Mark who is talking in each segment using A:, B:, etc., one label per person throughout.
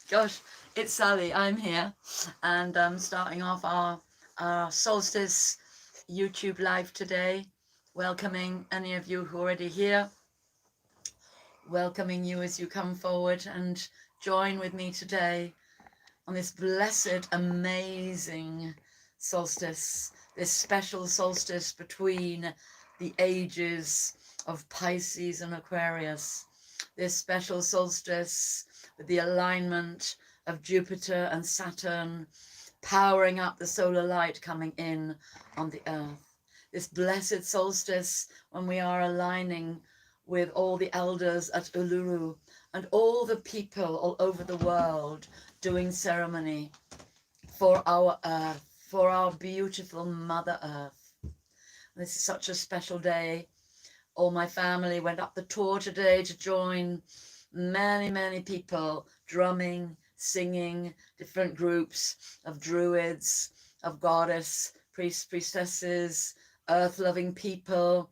A: Gosh, it's Sally. I'm here, and I'm starting off our Solstice YouTube live today. Welcoming any of you who are already here, welcoming you as you come forward and join with me today on this blessed, amazing solstice, this special solstice between the ages of Pisces and Aquarius, this special solstice with the alignment of Jupiter and Saturn powering up the solar light coming in on the earth. This blessed solstice when we are aligning with all the elders at Uluru and all the people all over the world doing ceremony for our earth, for our beautiful Mother Earth. This is such a special day. All my family went up the tour today to join many people drumming, singing, different groups of druids, of goddess, priests, priestesses, earth-loving people,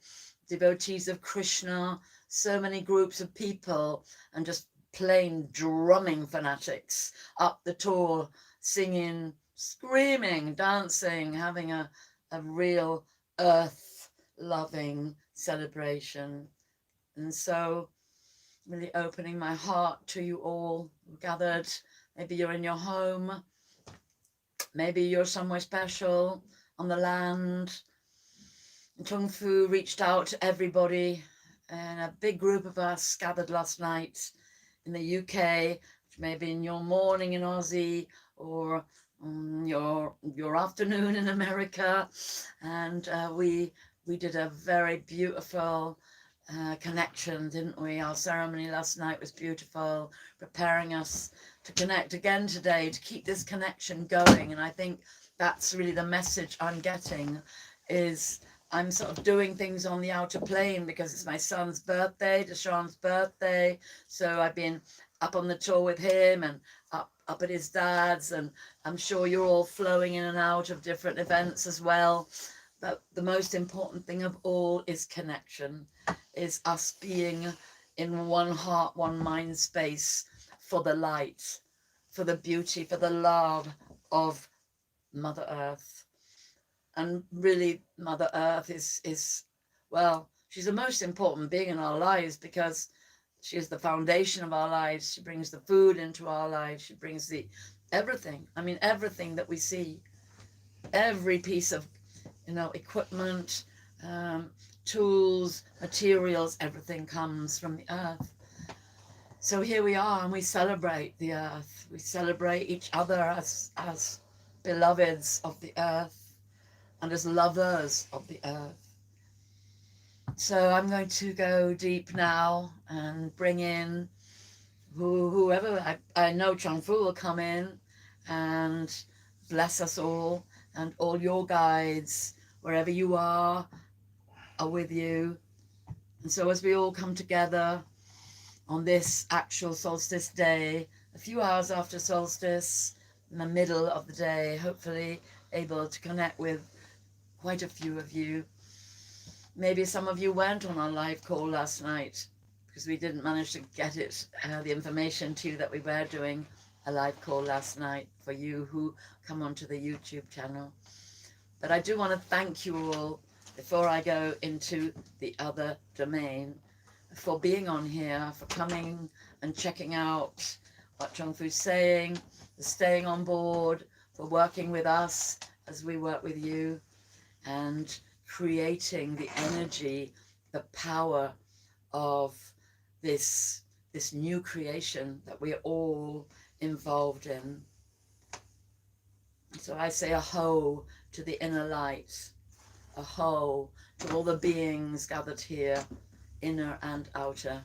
A: devotees of Krishna, so many groups of people, and just plain drumming fanatics up the tour, singing, screaming, dancing, having a real earth-loving celebration. And so really opening my heart to you all gathered. Maybe you're in your home, maybe you're somewhere special on the land. And Chung Fu reached out to everybody, and a big group of us gathered last night in the UK, which may be in your morning in Aussie or your afternoon in America, and we did a very beautiful connection, didn't we? Our ceremony last night was beautiful, preparing us to connect again today, to keep this connection going. And I think that's really the message I'm getting, is I'm sort of doing things on the outer plane because it's my son's birthday, Deshaun's birthday. So I've been up on the tour with him and up at his dad's, and I'm sure you're all flowing in and out of different events as well. But the most important thing of all is connection, is us being in one heart, one mind space for the light, for the beauty, for the love of Mother Earth. And really, Mother Earth is well, she's the most important being in our lives because she is the foundation of our lives. She brings the food into our lives. She brings the everything. I mean, everything that we see, every piece of equipment, tools, materials, everything comes from the earth. So here we are, and we celebrate the earth. We celebrate each other as beloveds of the earth and as lovers of the earth. So I'm going to go deep now and bring in whoever. I know Chung Fu will come in and bless us all, and all your guides, wherever you are with you. And so as we all come together on this actual solstice day, a few hours after solstice, in the middle of the day, hopefully able to connect with quite a few of you. Maybe some of you went on our live call last night because we didn't manage to get it, the information to you that we were doing a live call last night for you who come onto the YouTube channel. But I do want to thank you all before I go into the other domain for being on here, for coming and checking out what Chung Fu's saying, for staying on board, for working with us as we work with you, and creating the energy, the power of this new creation that we're all involved in. So I say aho to the inner light, aho to all the beings gathered here, inner and outer.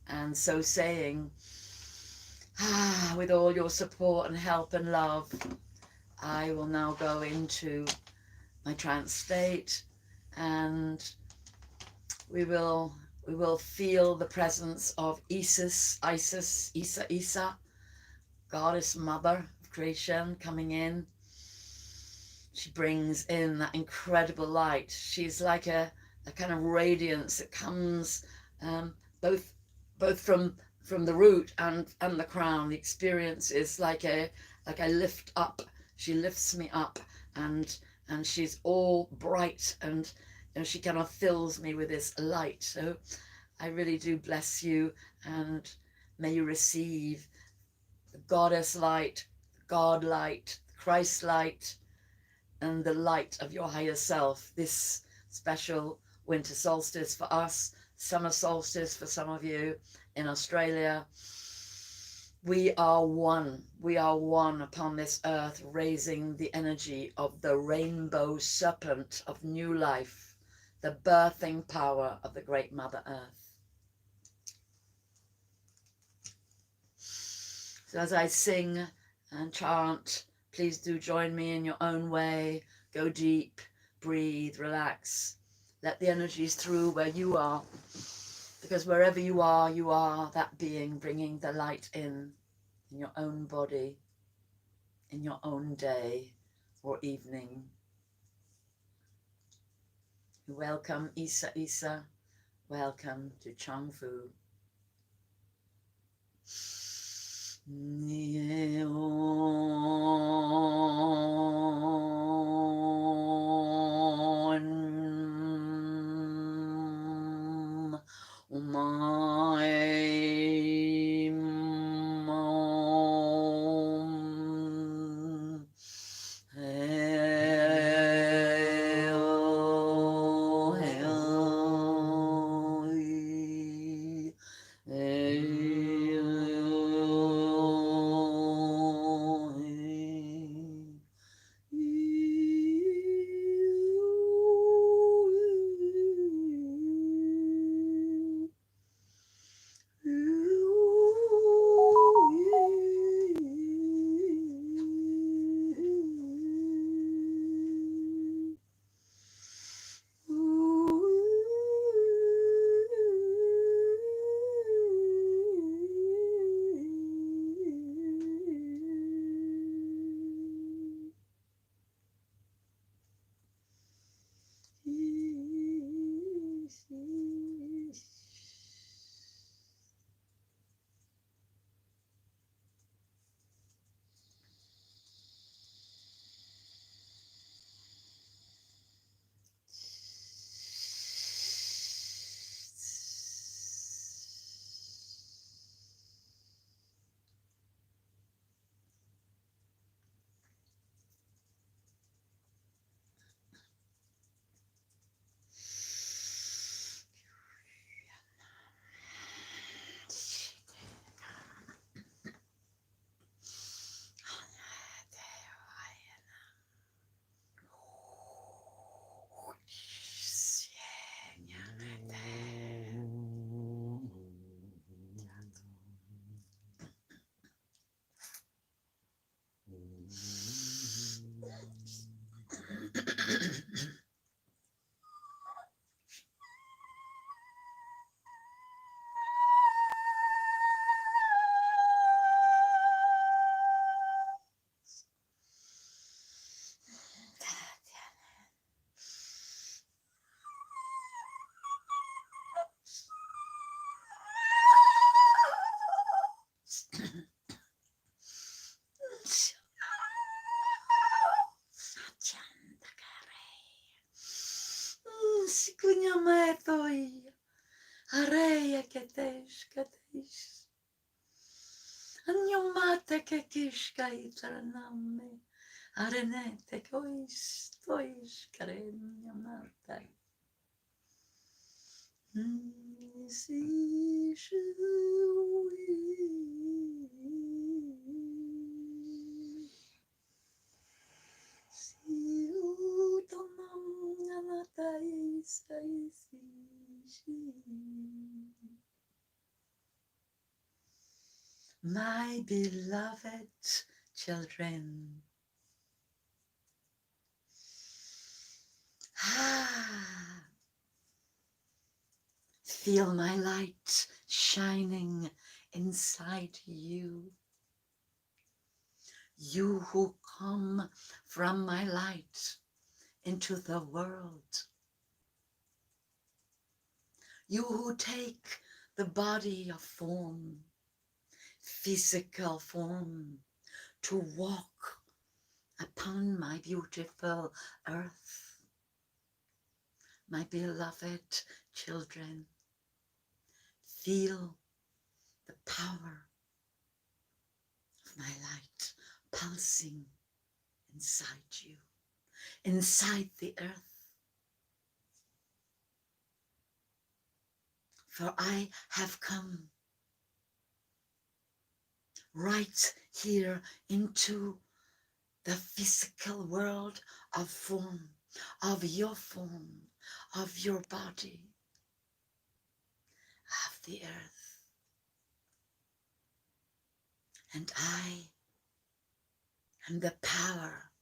A: And so saying, with all your support and help and love, I will now go into my trance state, and we will feel the presence of Isis, Isa, goddess mother of creation, coming in. She brings in that incredible light. She's like a kind of radiance that comes both from from the root and the crown. The experience is like I lift up. She lifts me up, and she's all bright, and she kind of fills me with this light. So I really do bless you, and may you receive the goddess light, God light, Christ light, and the light of your higher self. This special winter solstice for us, summer solstice for some of you in Australia. We are one. We are one upon this earth, raising the energy of the rainbow serpent of new life, the birthing power of the great Mother Earth. So as I sing and chant, please do join me in your own way. Go deep, breathe, relax. Let the energies through where you are, because wherever you are that being bringing the light in your own body, in your own day or evening. Welcome, Isa Isa. Welcome to Chung Fu. Sikunya metoi, areia ketesh. Anyomate ke kishka itraname, arenete tois karenyamate. My beloved children, feel my light shining inside you. You who come from my light into the world. You who take the body of form physical form to walk upon my beautiful earth. My beloved children, feel the power of my light pulsing inside you, inside the earth. For I have come right here into the physical world of form, of your body, of the earth. And I am the power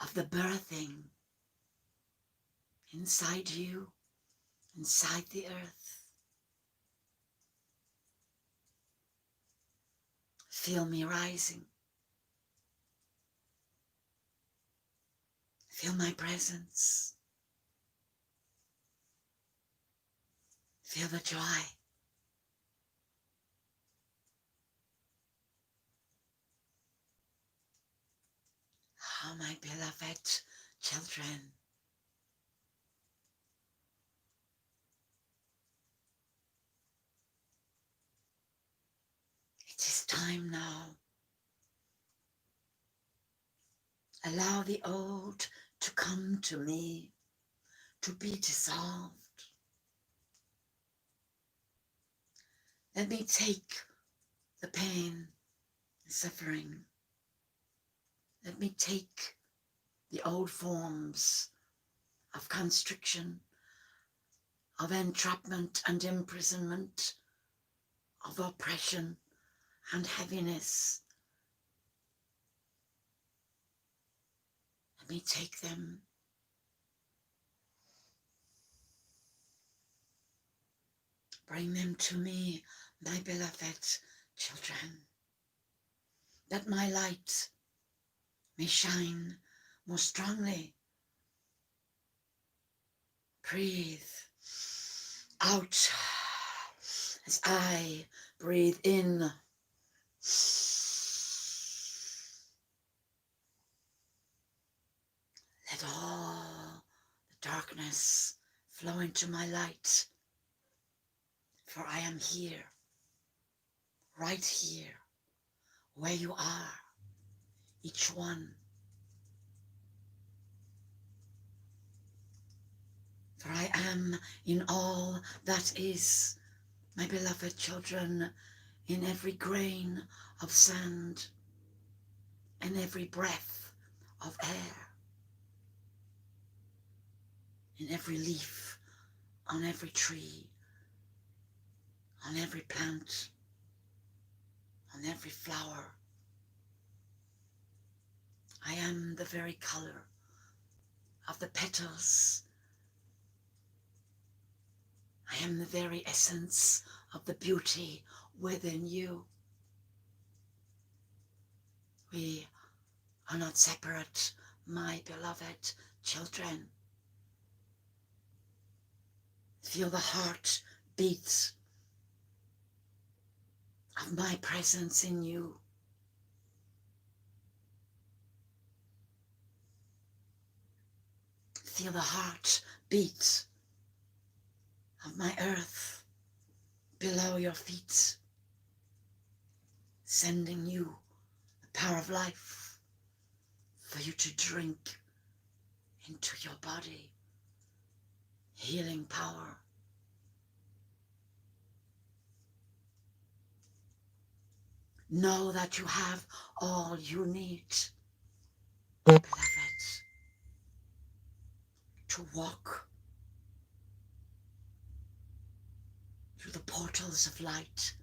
A: of the birthing inside you, inside the earth. Feel me rising. Feel my presence. Feel the joy. Oh, my beloved children. It is time now. Allow the old to come to me, to be dissolved. Let me take the pain, the suffering. Let me take the old forms of constriction, of entrapment and imprisonment, of oppression and heaviness. Let me take them. Bring them to me, my beloved children, that my light may shine more strongly. Breathe out as I breathe in. Let all the darkness flow into my light, for I am here, right here, where you are, each one. For I am in all that is, my beloved children, in every grain of sand, in every breath of air, in every leaf, on every tree, on every plant, on every flower. I am the very color of the petals. I am the very essence of the beauty within you. We are not separate, my beloved children. Feel the heart beats of my presence in you. Feel the heart beat of my earth below your feet, sending you the power of life for you to drink into your body. Healing power. Know that you have all you need, beloved, to walk through the portals of light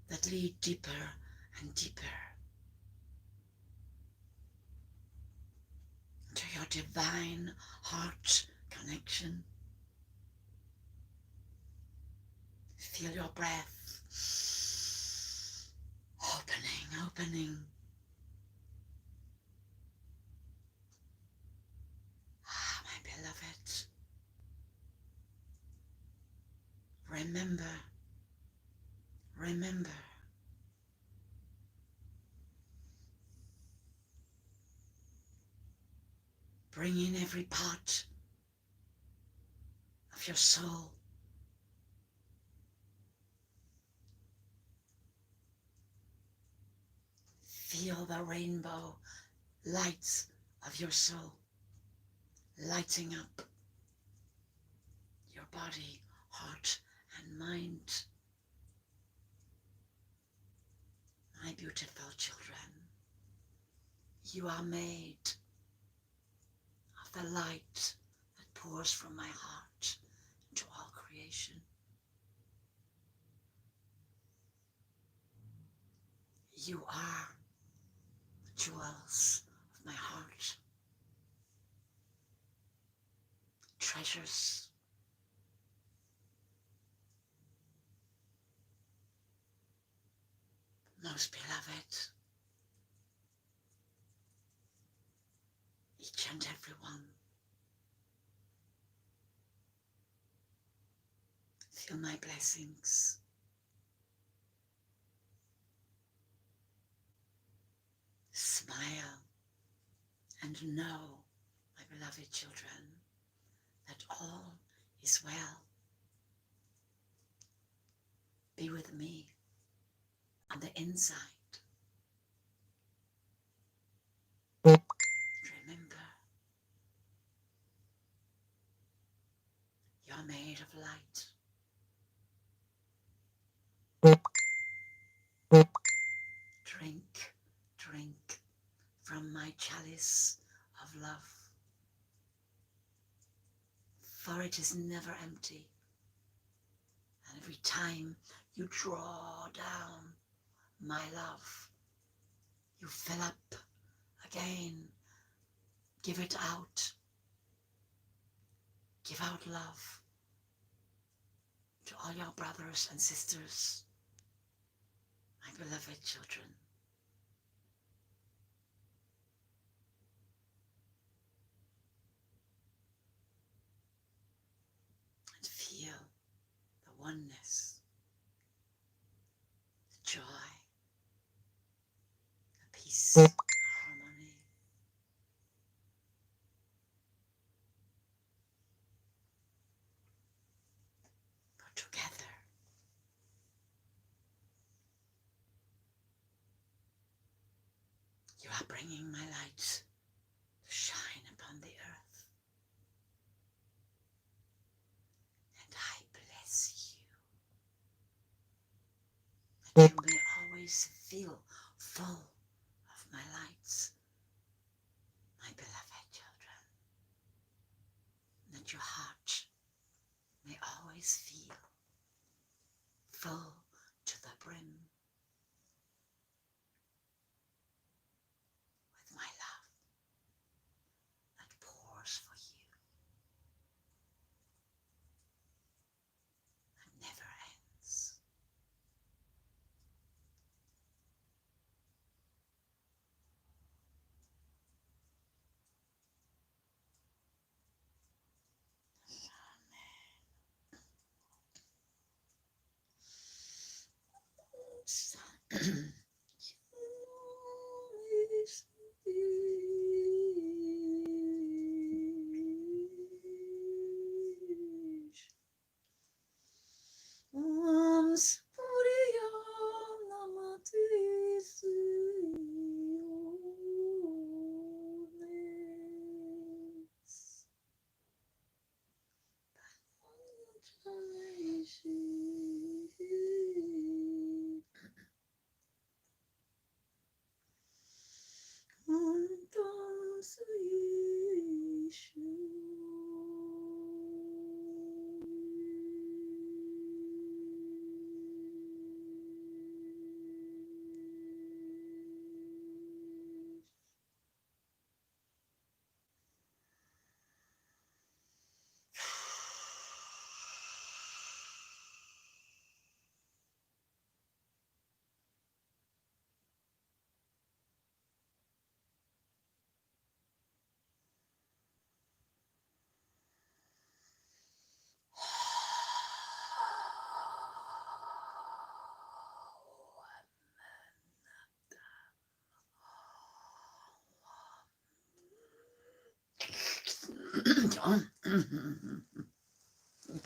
A: that lead deeper and deeper into your divine heart connection. Feel your breath opening. Ah, my beloved, remember bring in every part of your soul. Feel the rainbow lights of your soul lighting up your body, heart, and mind. My beautiful children, you are made of the light that pours from my heart into all creation. You are the jewels of my heart, treasures. Most beloved, each and every one. Feel my blessings. Smile and know, my beloved children, that all is well. Be with me on the inside. Remember, you're made of light. Drink, drink from my chalice of love, for it is never empty. And every time you draw down my love, you fill up again. Give it out. Give out love to all your brothers and sisters, my beloved children. And feel the oneness, the joy, the peace, the harmony. For together you are bringing my light to shine upon the earth. And I bless you, that you may always feel full of my lights, my beloved children. That your heart may always feel full to the brim with my love that pours for you and never ends.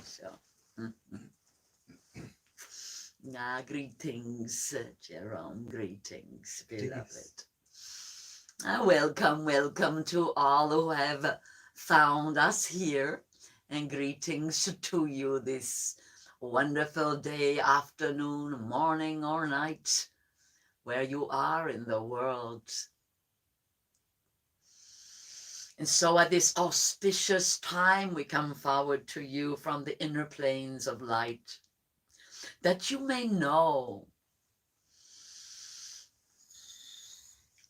A: So, greetings, Jerome. Greetings, beloved. Welcome, welcome to all who have found us here, and greetings to you this wonderful day, afternoon, morning, or night, where you are in the world. And so at this auspicious time, we come forward to you from the inner planes of light, that you may know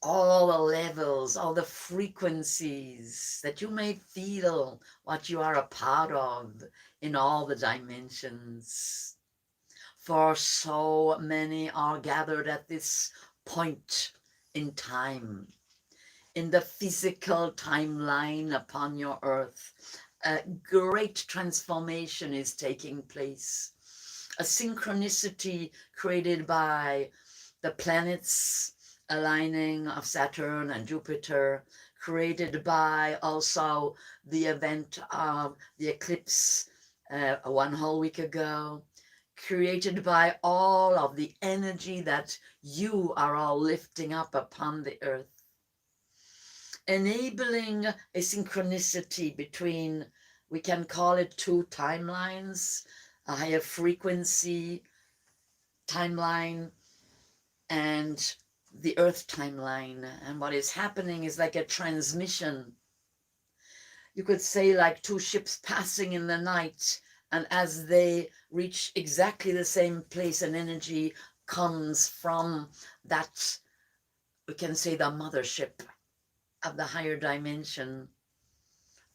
A: all the levels, all the frequencies, that you may feel what you are a part of in all the dimensions. For so many are gathered at this point in time, in the physical timeline upon your earth. A great transformation is taking place. A synchronicity created by the planets aligning of Saturn and Jupiter, created by also the event of the eclipse 1 whole week ago, created by all of the energy that you are all lifting up upon the earth, enabling a synchronicity between, we can call it two timelines, a higher frequency timeline and the earth timeline. And what is happening is like a transmission. You could say like two ships passing in the night, and as they reach exactly the same place, an energy comes from that, we can say, the mothership of the higher dimension,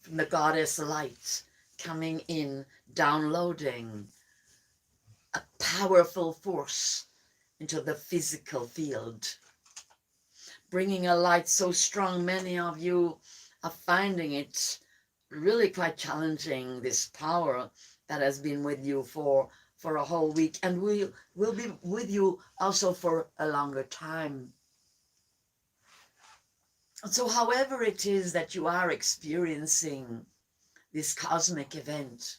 A: from the goddess light coming in, downloading a powerful force into the physical field, bringing a light so strong many of you are finding it really quite challenging, this power that has been with you for a whole week, and will be with you also for a longer time. So however it is that you are experiencing this cosmic event,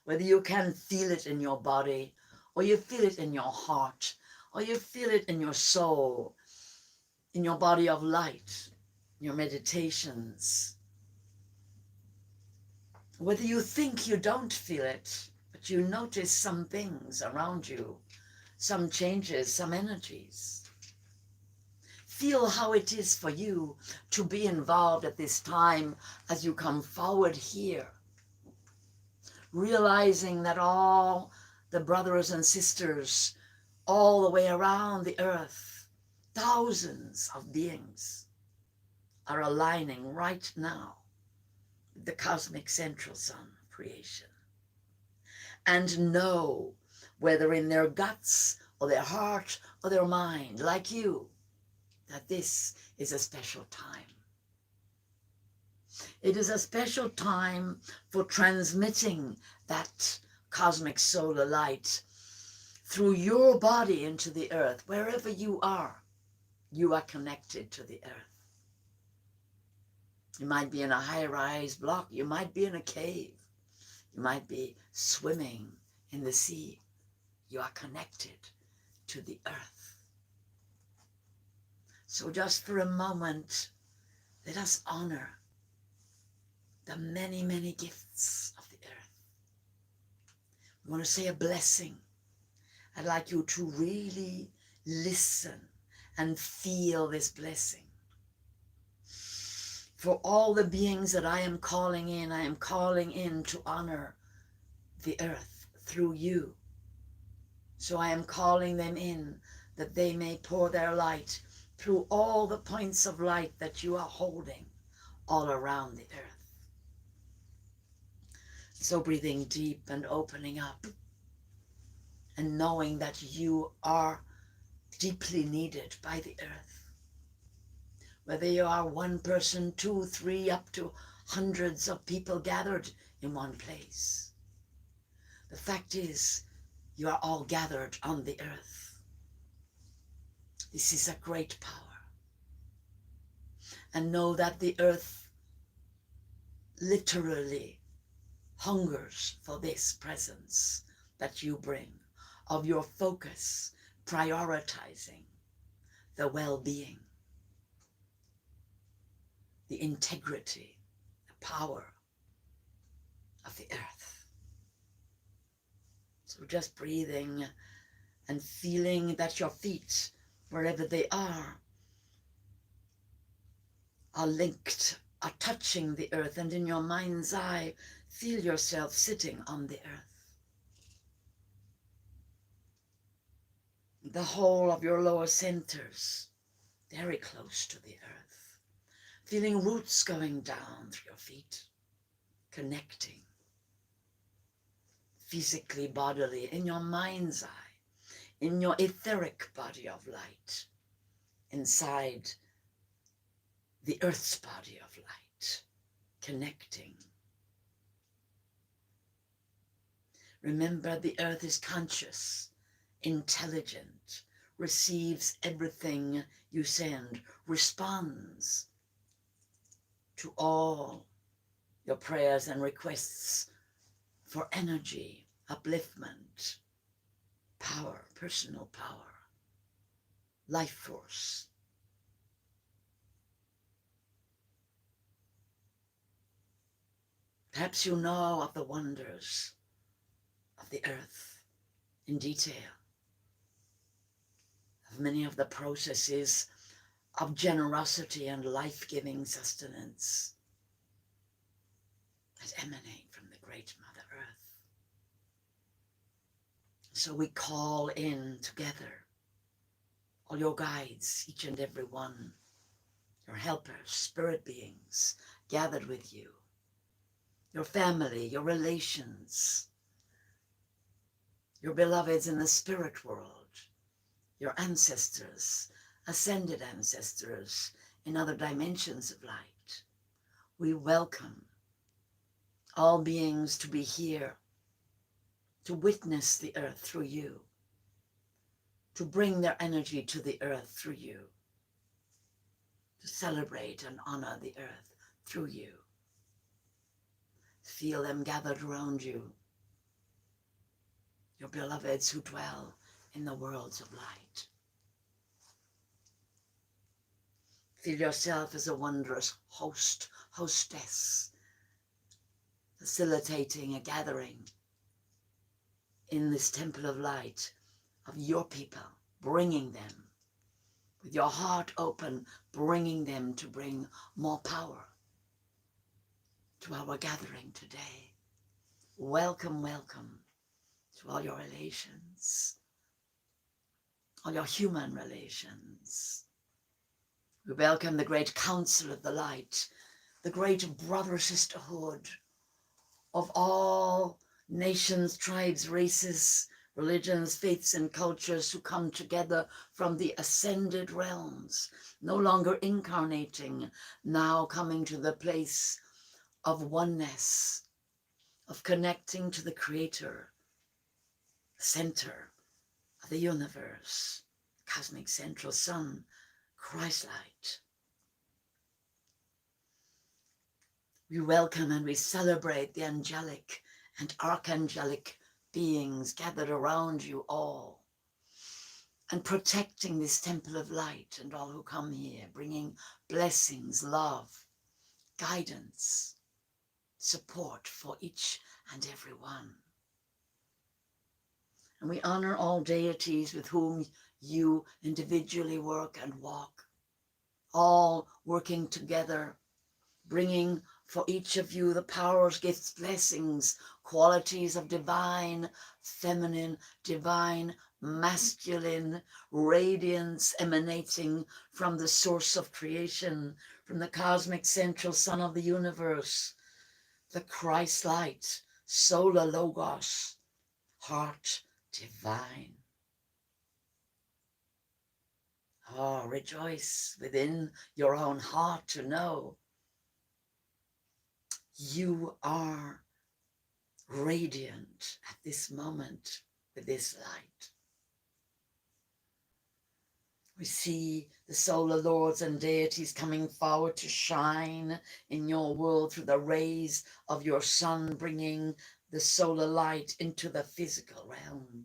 A: whether you can feel it in your body, or you feel it in your heart, or you feel it in your soul, in your body of light, your meditations, whether you think you don't feel it, but you notice some things around you, some changes, some energies. Feel how it is for you to be involved at this time as you come forward here, realizing that all the brothers and sisters all the way around the earth, thousands of beings, are aligning right now with the cosmic central sun of creation, and know, whether in their guts or their heart or their mind, like you, that this is a special time. It is a special time for transmitting that cosmic solar light through your body into the earth. Wherever you are connected to the earth. You might be in a high-rise block. You might be in a cave. You might be swimming in the sea. You are connected to the earth. So just for a moment, let us honor the many, many gifts of the earth. We want to say a blessing. I'd like you to really listen and feel this blessing. For all the beings that I am calling in to honor the earth through you. So I am calling them in that they may pour their light through all the points of light that you are holding all around the earth. So breathing deep and opening up and knowing that you are deeply needed by the earth. Whether you are one person, 2, 3, up to hundreds of people gathered in one place. The fact is, you are all gathered on the earth. This is a great power. And know that the earth literally hungers for this presence that you bring, of your focus, prioritizing the well-being, the integrity, the power of the earth. So just breathing and feeling that your feet, wherever they are linked, are touching the earth, and in your mind's eye, feel yourself sitting on the earth. The whole of your lower centers, very close to the earth. Feeling roots going down through your feet, connecting physically, bodily, in your mind's eye, in your etheric body of light, inside the earth's body of light, connecting. Remember, the earth is conscious, intelligent, receives everything you send, responds to all your prayers and requests for energy, upliftment, power, personal power, life force. Perhaps you know of the wonders of the earth in detail, of many of the processes of generosity and life-giving sustenance that emanate from the great Mother Earth. So we call in together all your guides, each and every one, your helpers, spirit beings gathered with you, your family, your relations, your beloveds in the spirit world, your ancestors, ascended ancestors in other dimensions of light. We welcome all beings to be here, to witness the earth through you, to bring their energy to the earth through you, to celebrate and honor the earth through you. Feel them gathered around you, your beloveds who dwell in the worlds of light. Feel yourself as a wondrous host, hostess, facilitating a gathering in this temple of light of your people, bringing them with your heart open, bringing them to bring more power to our gathering today. Welcome, welcome to all your relations, all your human relations. We welcome the great council of the light, the great brother sisterhood of all nations, tribes, races, religions, faiths, and cultures who come together from the ascended realms, no longer incarnating, now coming to the place of oneness, of connecting to the Creator, center of the universe, cosmic central sun, Christ light. We welcome and we celebrate the angelic and archangelic beings gathered around you all, and protecting this temple of light and all who come here, bringing blessings, love, guidance, support for each and every one. And we honor all deities with whom you individually work and walk, all working together, bringing for each of you the powers, gifts, blessings, qualities of divine, feminine, divine, masculine radiance emanating from the source of creation, from the cosmic central sun of the universe, the Christ light, solar logos, heart divine. Oh, rejoice within your own heart to know you are radiant at this moment with this light. We see the solar lords and deities coming forward to shine in your world through the rays of your sun, bringing the solar light into the physical realm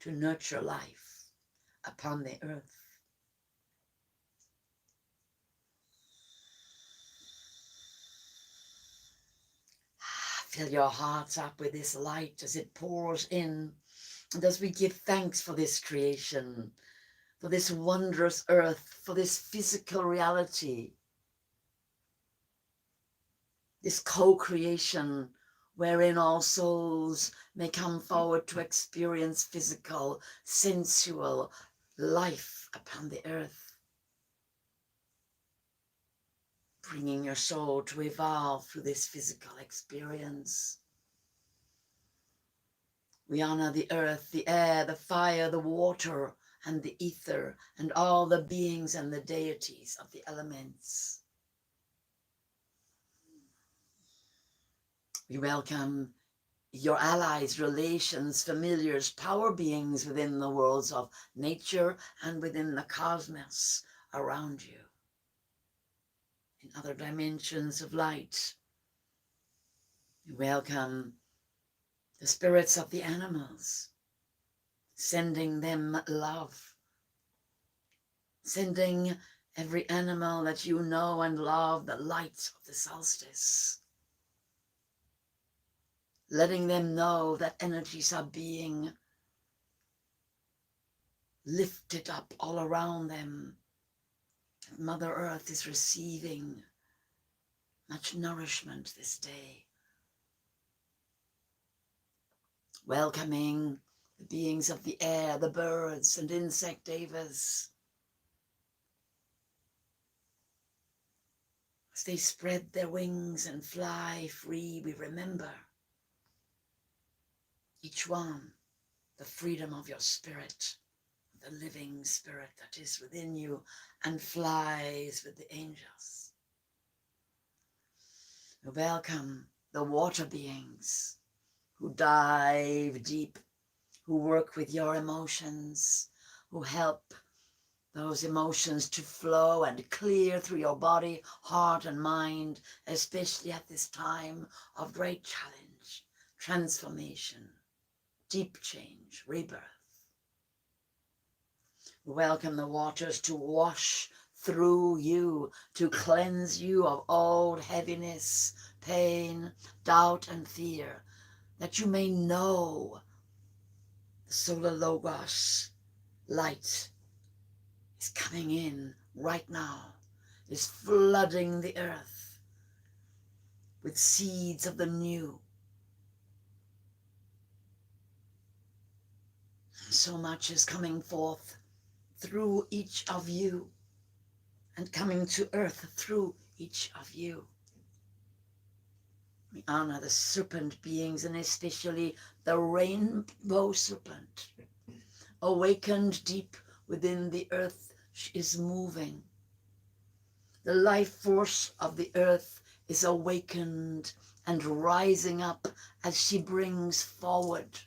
A: to nurture life upon the earth. Fill your hearts up with this light as it pours in, and as we give thanks for this creation, for this wondrous earth, for this physical reality, this co-creation wherein all souls may come forward to experience physical, sensual life upon the earth, bringing your soul to evolve through this physical experience. We honor the earth, the air, the fire, the water, and the ether, and all the beings and the deities of the elements. We welcome your allies, relations, familiars, power beings within the worlds of nature and within the cosmos around you, in other dimensions of light. We welcome the spirits of the animals, sending them love, sending every animal that you know and love the light of the solstice, letting them know that energies are being lifted up all around them. Mother Earth is receiving much nourishment this day. Welcoming the beings of the air, the birds and insect devas, as they spread their wings and fly free. We remember each one the freedom of your spirit, the living spirit that is within you and flies with the angels. We welcome the water beings who dive deep, who work with your emotions, who help those emotions to flow and clear through your body, heart and mind, especially at this time of great challenge, transformation, deep change, rebirth. We welcome the waters to wash through you, to cleanse you of old heaviness, pain, doubt and fear, that you may know the solar logos light is coming in right now, is flooding the earth with seeds of the new. So much is coming forth through each of you and coming to earth through each of you. We honor the serpent beings and especially the rainbow serpent, awakened deep within the earth. She is moving. The life force of the earth is awakened and rising up as she brings forward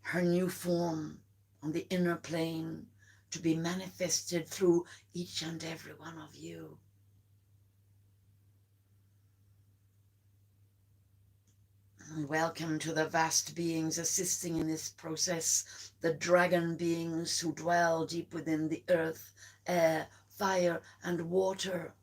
A: her new form on the inner plane to be manifested through each and every one of you. Welcome to the vast beings assisting in this process, the dragon beings who dwell deep within the earth, air, fire, and water,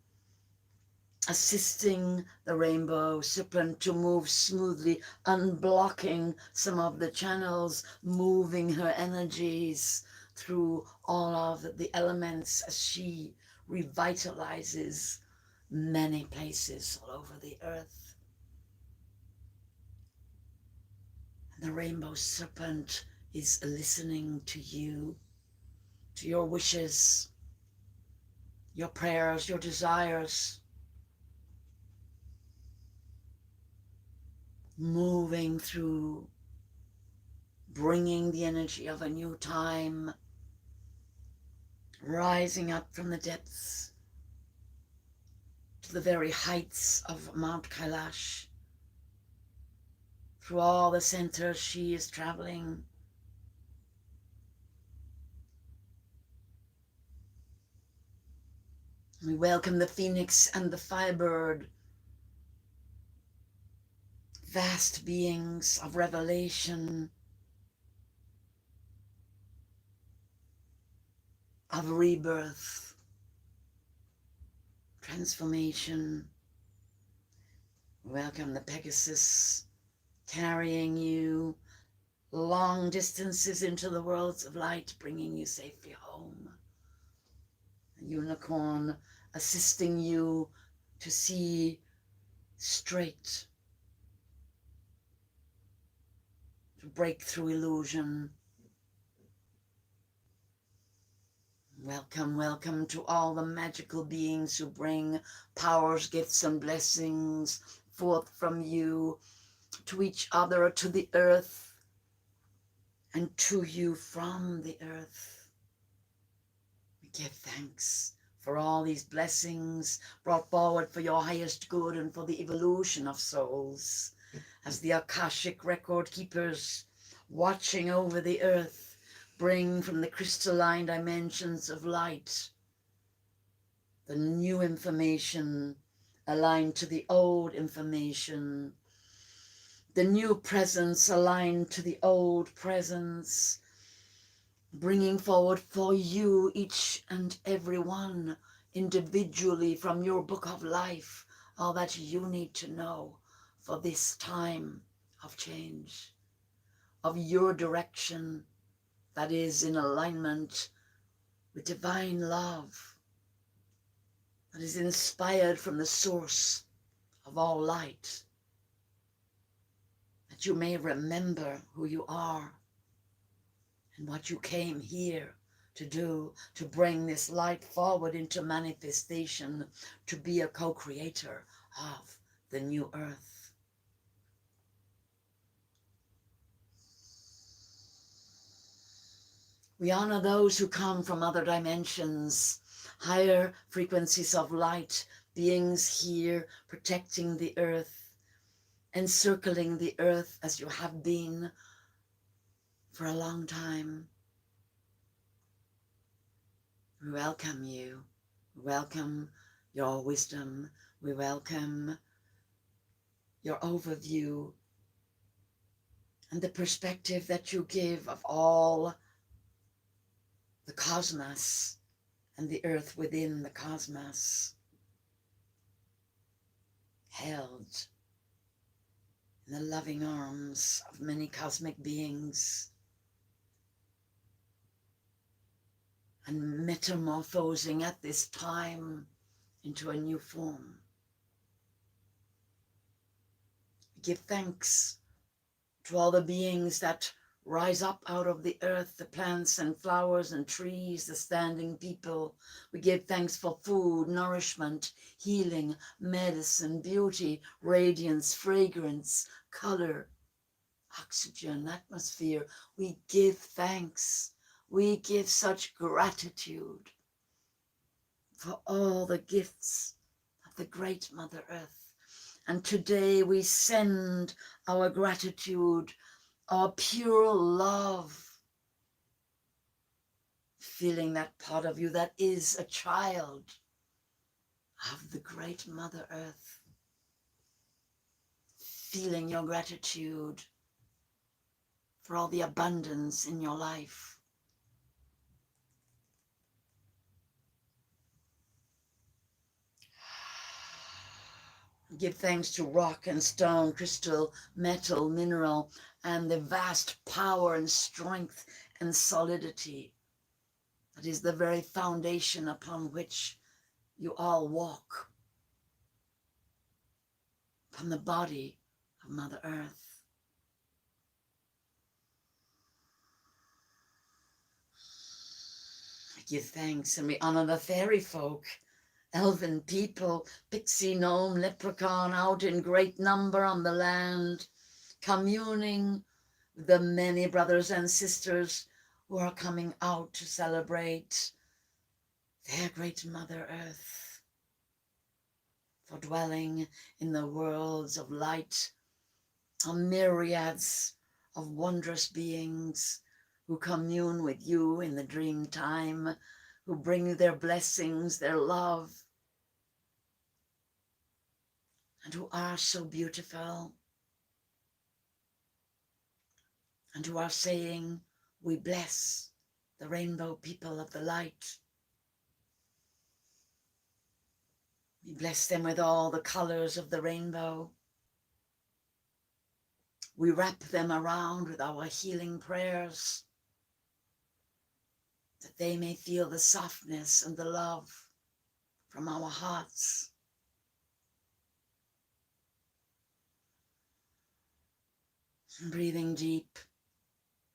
A: assisting the rainbow serpent to move smoothly, unblocking some of the channels, moving her energies through all of the elements as she revitalizes many places all over the earth. The rainbow serpent is listening to you, to your wishes, your prayers, your desires, moving through, bringing the energy of a new time, rising up from the depths to the very heights of Mount Kailash. Through all the centers she is traveling, We welcome the phoenix and the firebird, vast beings of revelation, of rebirth, transformation. We welcome the Pegasus, carrying you long distances into the worlds of light, bringing you safely home. A unicorn assisting you to see straight, to break through illusion. Welcome, welcome to all the magical beings who bring powers, gifts, and blessings forth from you to each other, to the earth, and to you from the earth. We give thanks for all these blessings brought forward for your highest good and for the evolution of souls, as the Akashic record keepers watching over the earth bring from the crystalline dimensions of light the new information aligned to the old information, the new presence aligned to the old presence, bringing forward for you, each and every one, individually from your book of life, all that you need to know for this time of change, of your direction that is in alignment with divine love, that is inspired from the source of all light, that you may remember who you are and what you came here to do, to bring this light forward into manifestation, to be a co-creator of the new earth. We honor those who come from other dimensions, higher frequencies of light, beings here protecting the earth, encircling the earth as you have been for a long time. We welcome you. We welcome your wisdom. We welcome your overview and the perspective that you give of all the cosmos and the earth within the cosmos, held in the loving arms of many cosmic beings, and metamorphosing at this time into a new form. Give thanks to all the beings that rise up out of the earth, the plants and flowers and trees, the standing people. We give thanks for food, nourishment, healing, medicine, beauty, radiance, fragrance, color, oxygen, atmosphere. We give thanks. We give such gratitude for all the gifts of the great Mother Earth. And today we send our gratitude, our pure love, feeling that part of you that is a child of the great Mother Earth, feeling your gratitude for all the abundance in your life. Give thanks to rock and stone, crystal, metal, mineral, and the vast power and strength and solidity that is the very foundation upon which you all walk, from the body of Mother Earth. I give thanks and we honor the fairy folk, elven people, pixie, gnome, leprechaun, out in great number on the land, communing with the many brothers and sisters who are coming out to celebrate their great Mother Earth, for dwelling in the worlds of light, of myriads of wondrous beings who commune with you in the dream time, who bring you their blessings, their love, and who are so beautiful, and who are saying, we bless the rainbow people of the light. We bless them with all the colors of the rainbow. We wrap them around with our healing prayers, that they may feel the softness and the love from our hearts. And breathing deep,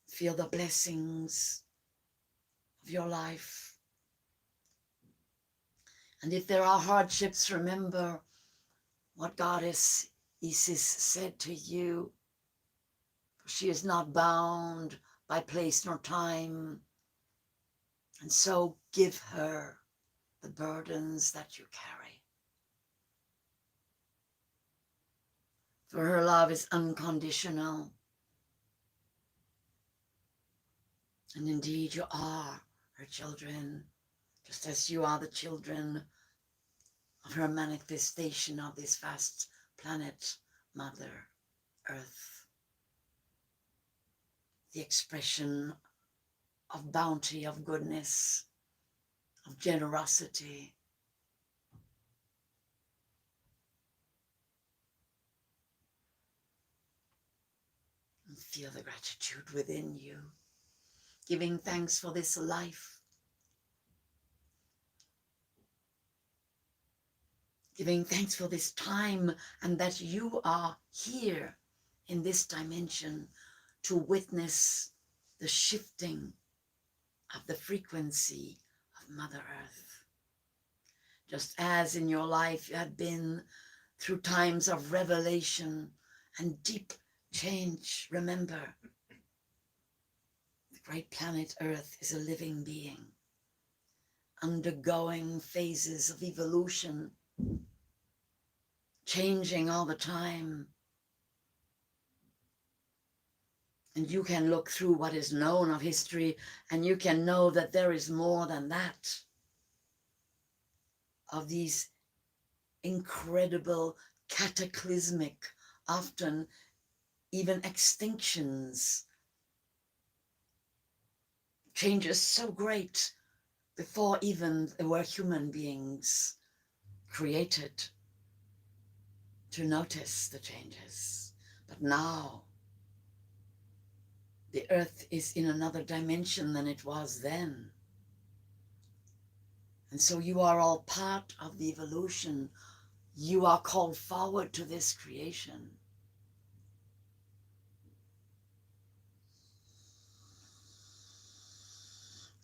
A: feel the blessings of your life. And if there are hardships, remember what Goddess Isis said to you. She is not bound by place nor time. And so give her the burdens that you carry. For her love is unconditional. And indeed you are her children, just as you are the children of her manifestation of this vast planet, Mother Earth. The expression of bounty, of goodness, of generosity. And feel the gratitude within you, giving thanks for this life, giving thanks for this time, and that you are here in this dimension to witness the shifting of the frequency of Mother Earth. Just as in your life you have been through times of revelation and deep change, remember, the great planet Earth is a living being, undergoing phases of evolution, changing all the time. And you can look through what is known of history, and you can know that there is more than that, of these incredible, cataclysmic, often even extinctions, changes so great before even there were human beings created to notice the changes. But now the earth is in another dimension than it was then. And so you are all part of the evolution. You are called forward to this creation.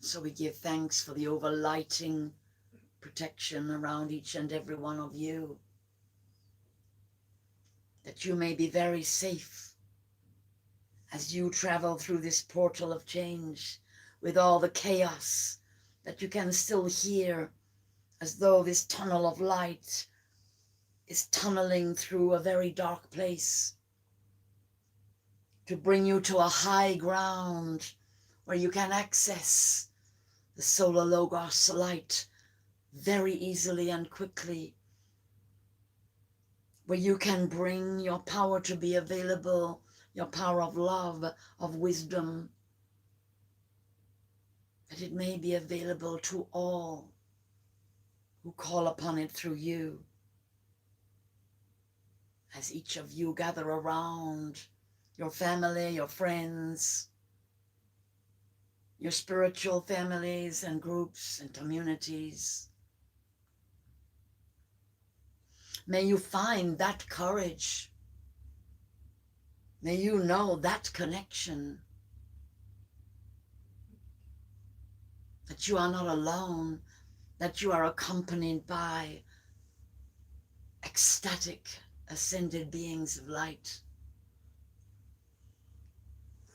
A: So we give thanks for the overlighting protection around each and every one of you, that you may be very safe as you travel through this portal of change with all the chaos, that you can still hear as though this tunnel of light is tunneling through a very dark place to bring you to a high ground where you can access the solar logos light very easily and quickly, where you can bring your power to be available, your power of love, of wisdom, that it may be available to all who call upon it through you. As each of you gather around your family, your friends, your spiritual families and groups and communities, may you find that courage. May you know that connection, that you are not alone, that you are accompanied by ecstatic, ascended beings of light,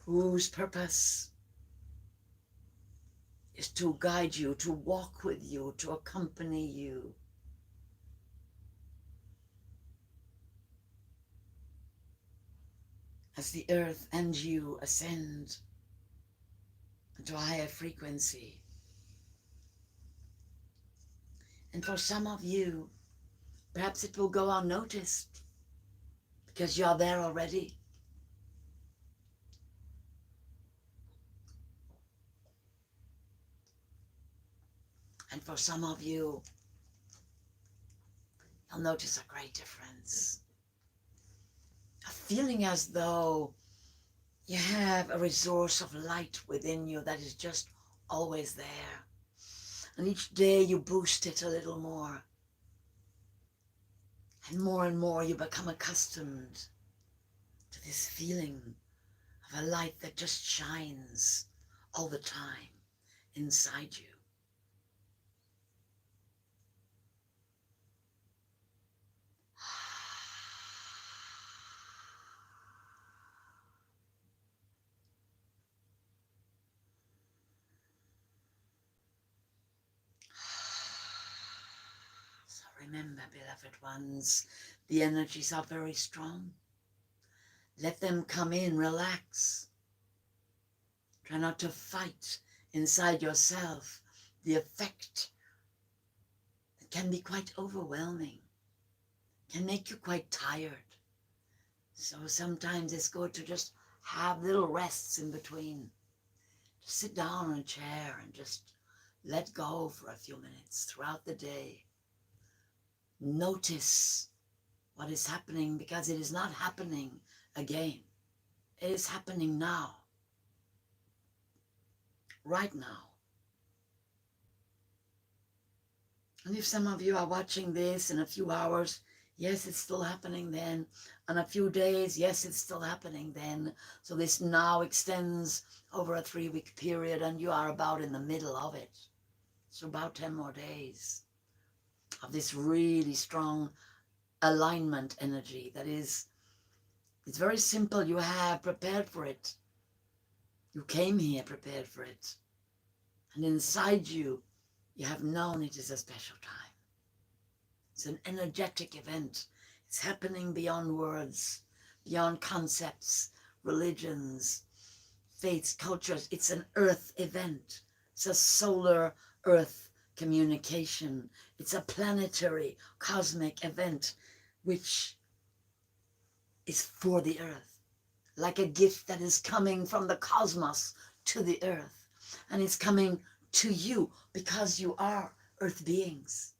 A: whose purpose is to guide you, to walk with you, to accompany you. As the earth and you ascend into a higher frequency. And for some of you, perhaps it will go unnoticed. because you are there already. And for some of you, you'll notice a great difference. A feeling as though you have a resource of light within you that is just always there. And each day you boost it a little more. And more you become accustomed to this feeling of a light that just shines all the time inside you. So remember, beloved ones, the energies are very strong. Let them come in, relax. Try not to fight inside yourself the effect that can be quite overwhelming, can make you quite tired. So sometimes it's good to just have little rests in between. Just sit down on a chair and just let go for a few minutes throughout the day. Notice what is happening, because it is not happening again. It is happening now. Right now. And if some of you are watching this in a few hours, yes, it's still happening then. In a few days, yes, it's still happening then. So this now extends over a 3-week period, and you are about in the middle of it. So about 10 more days of this really strong alignment energy that is, it's very simple. You have prepared for it. You came here prepared for it. And inside you, you have known it is a special time. It's an energetic event. It's happening beyond words, beyond concepts, religions, faiths, cultures. It's an earth event. It's a solar earth communication. It's a planetary cosmic event which is for the earth, like a gift that is coming from the cosmos to the earth. And it's coming to you because you are earth beings.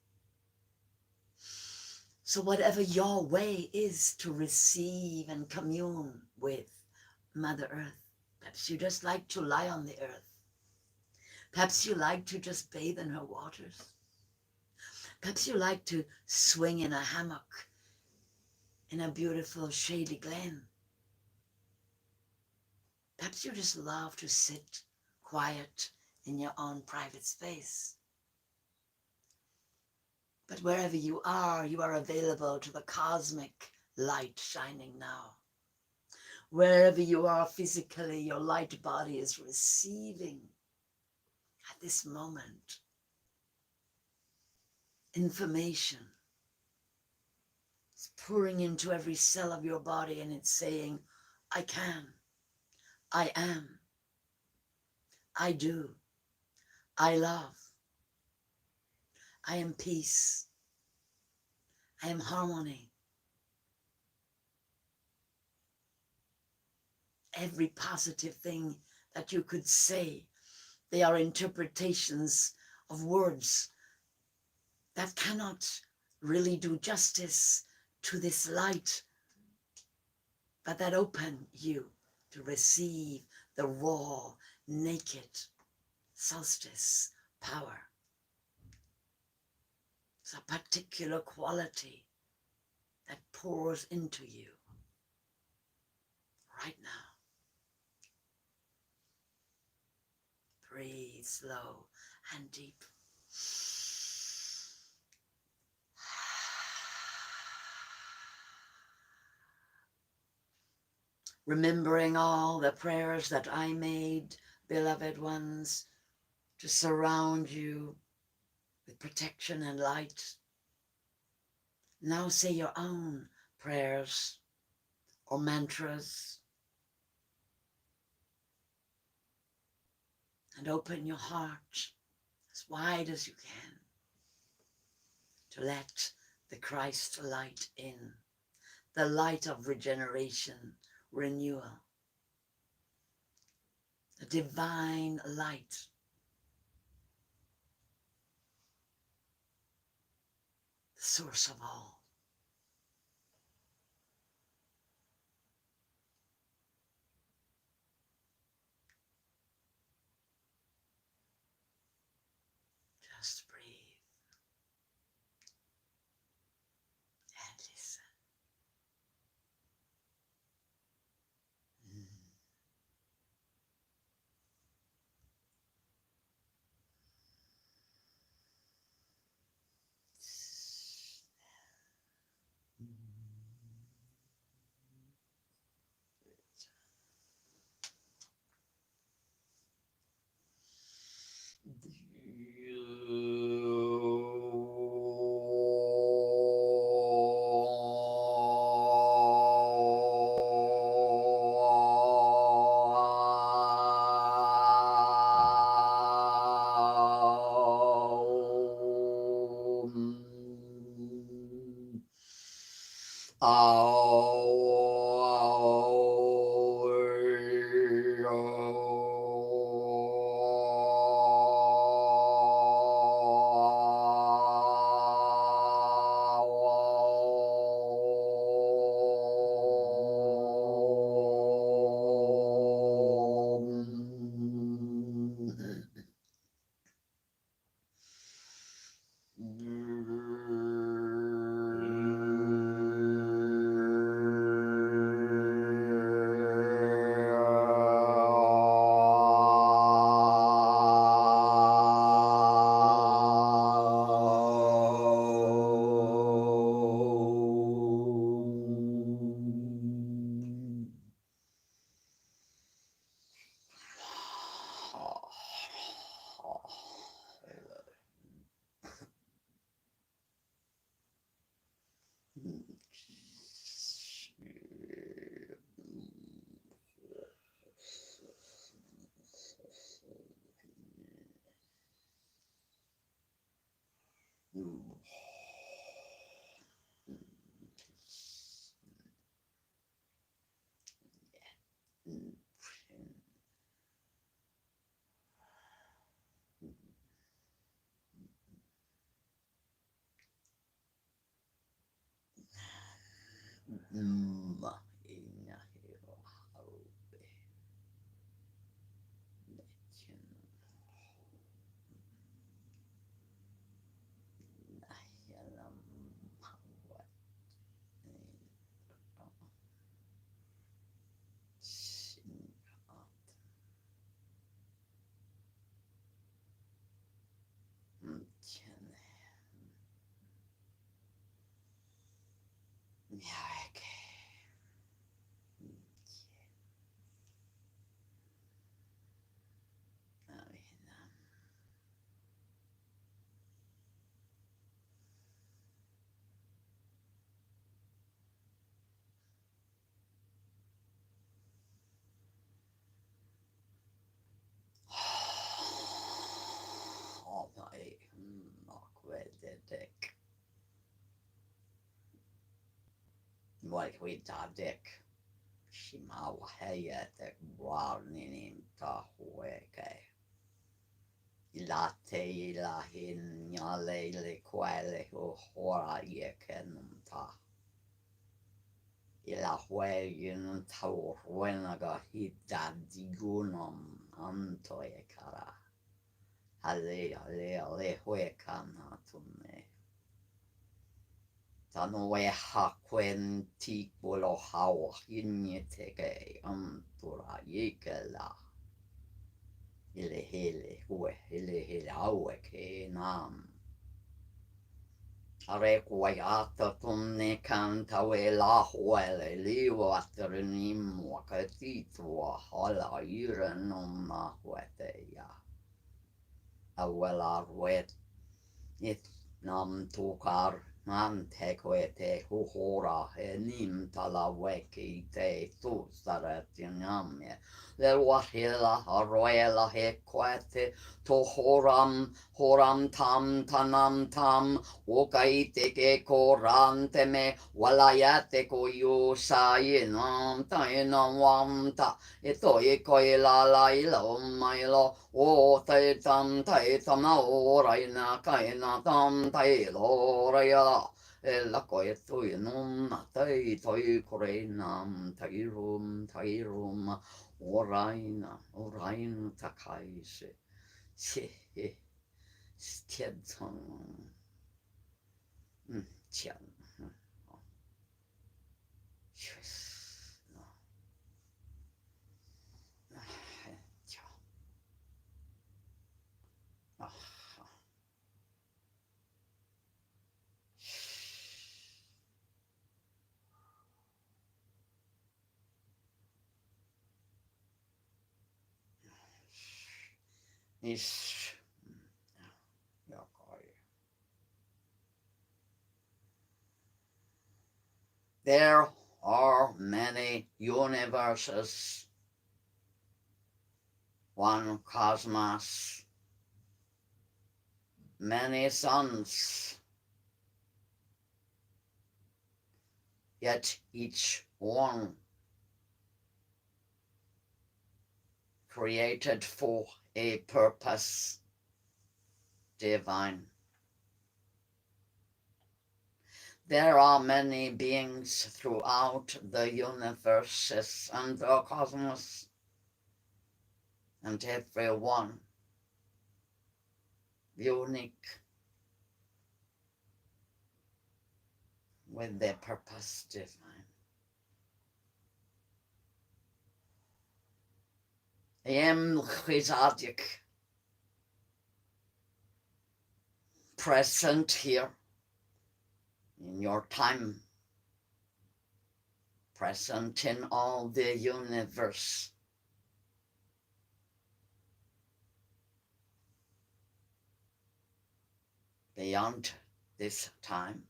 A: So whatever your way is to receive and commune with Mother Earth, perhaps you just like to lie on the earth. Perhaps you like to just bathe in her waters. Perhaps you like to swing in a hammock in a beautiful shady glen. Perhaps you just love to sit quiet in your own private space. But wherever you are available to the cosmic light shining now. Wherever you are physically, your light body is receiving at this moment information. It's pouring into every cell of your body, and it's saying, I can, I am, I do, I love, I am peace, I am harmony. Every positive thing that you could say, they are interpretations of words that cannot really do justice to this light, but that open you to receive the raw, naked solstice power. It's a particular quality that pours into you right now. Breathe slow and deep. Remembering all the prayers that I made, beloved ones, to surround you with protection and light. Now say your own prayers or mantras, and open your heart as wide as you can to let the Christ light in, the light of regeneration, renewal, the divine light. The source of all. Just breathe and listen. Dick. Shimawa heyetek warninin tahueke. Ilate ilahin yaleile quele hora yekenumta. Ilahueyin tau wenaga hita digunum antoyekara. Ale huekana tunne. Tanue hakwen tikbulo hawa hinyeteke antura yikela. Ile hele aueke nam. Arekuai ata tunne kantawe la huele liuatterin immua katitua hala irenum nahueteja. Awela ruet it nam tukar Ante koe te huhora he nim tala weki te tuustaret jamie. Le wahila haroela he koete to horam tam tanam tam wokaite ke korante me walayate ko yu sainam tainam wamta ito ikoy lalay mailo o tai tam oraina kaina tam tai loraya la koe tui num tai toi kore nam tai rum orain takai se tian cang tian is there are many universes, one cosmos, many suns, yet each one created for a purpose divine. There are many beings throughout the universes and the cosmos, and every one unique with their purpose divine. I am Chizadik, present here in your time, present in all the universe. Beyond this time,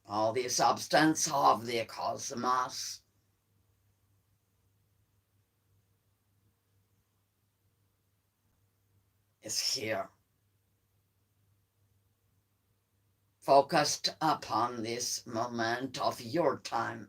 A: all the substance of the cosmos is here, focused upon this moment of your time.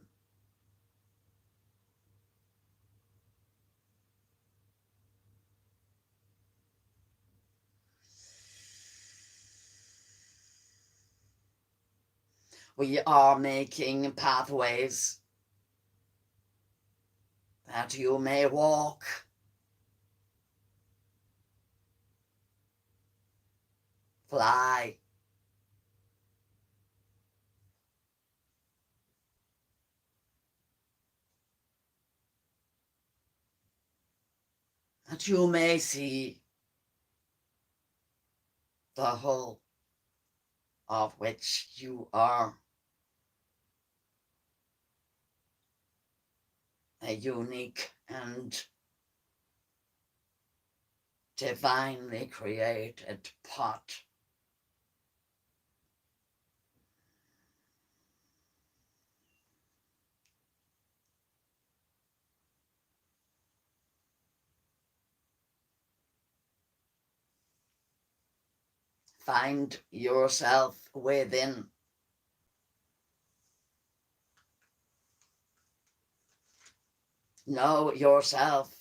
A: We are making pathways that you may walk, fly, that you may see the whole of which you are a unique and divinely created part. Find yourself within. Know yourself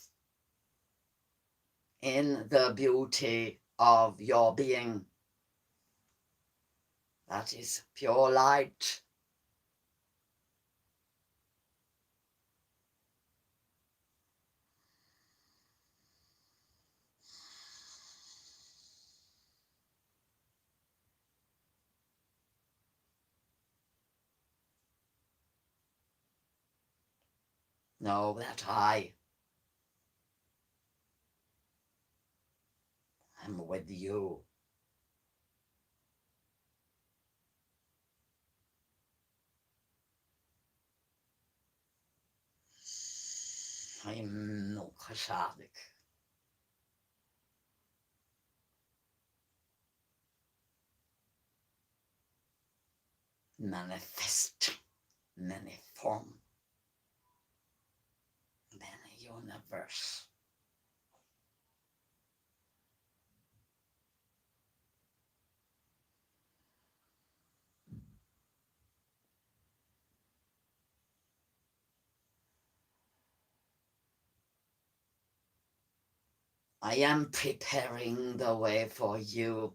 A: in the beauty of your being. That is pure light. Know that I am with you. I am no Kasadik. manifest many form, many universe. I am preparing the way for you.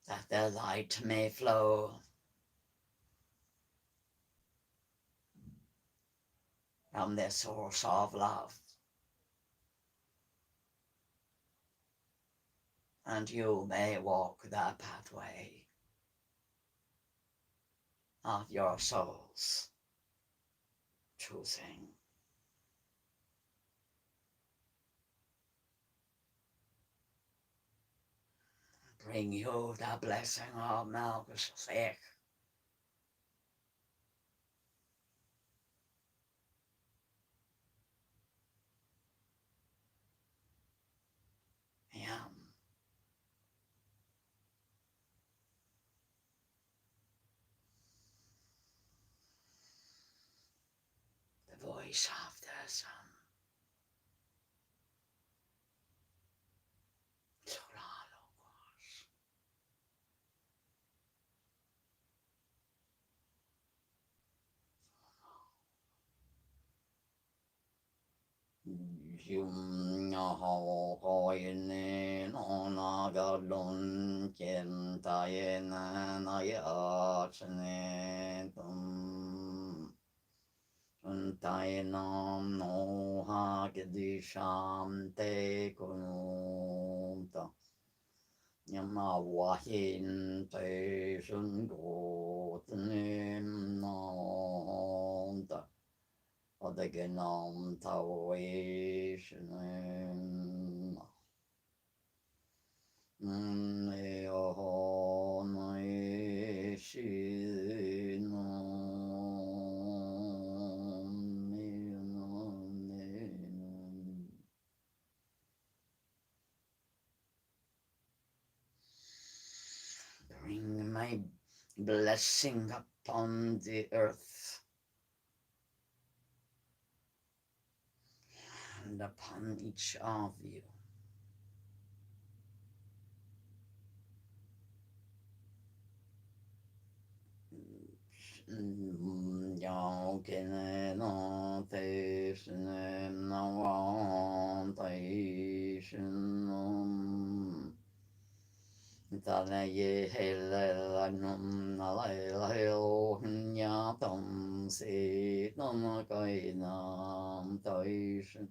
A: That the light may flow from the source of love, and you may walk the pathway of your soul's choosing. Bring you the blessing of Melchizedek. I am the voice of the sun. Yum ho hoin on a gadlun kin tayen na ya chne tum tayen no ha gedisham te kunta yama wahin te sun go tnim no ta Odegenam Taoishanem Neoho Naishinom. Bring my blessing upon the earth and upon each of you. Y'all can notation no one tation Tala ye hele num nala helo nya tom se nom kai nam tation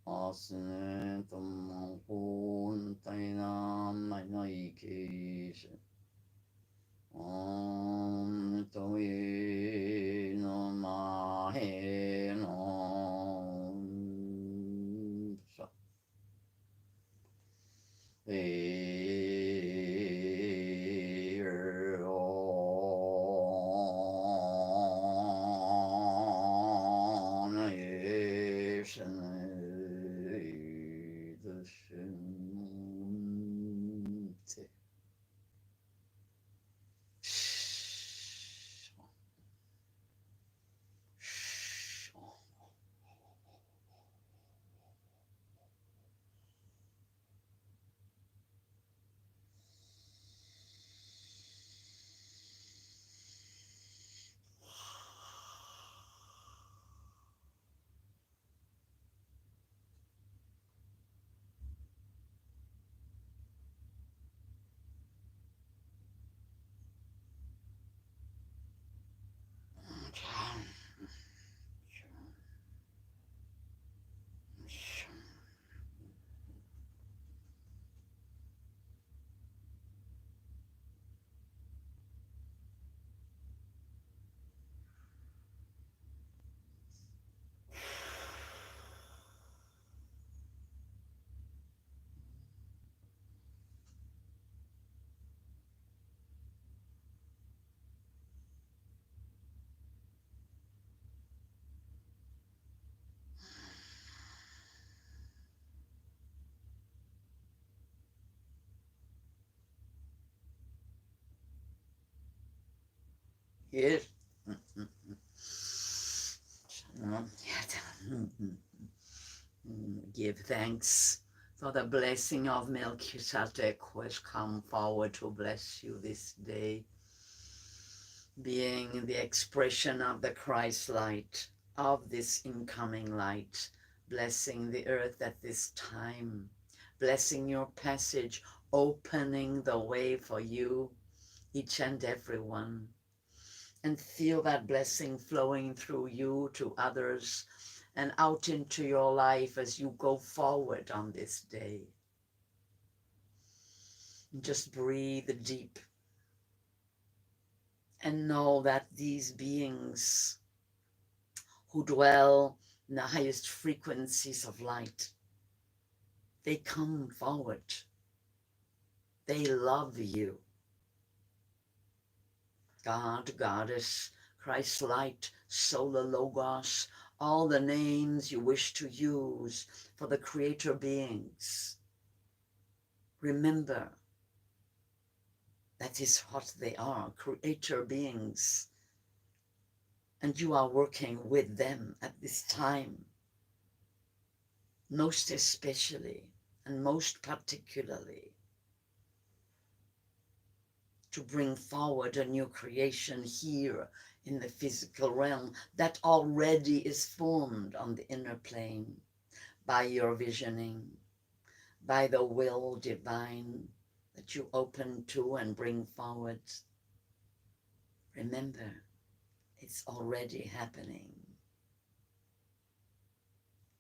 A: Asen tom hun tai nam nai kish Om Toye no Mahe no Sa Yes. Give thanks for the blessing of Melchizedek, who has come forward to bless you this day, being the expression of the Christ light, of this incoming light, blessing the earth at this time, blessing your passage, opening the way for you, each and every one. And feel that blessing flowing through you to others and out into your life as you go forward on this day. Just breathe deep and know that these beings who dwell in the highest frequencies of light, they come forward. They love you. God, Goddess, Christ light, Solar Logos, all the names you wish to use for the creator beings. Remember, that is what they are, creator beings. And you are working with them at this time, most especially and most particularly, to bring forward a new creation here in the physical realm that already is formed on the inner plane by your visioning, by the will divine that you open to and bring forward. Remember, it's already happening.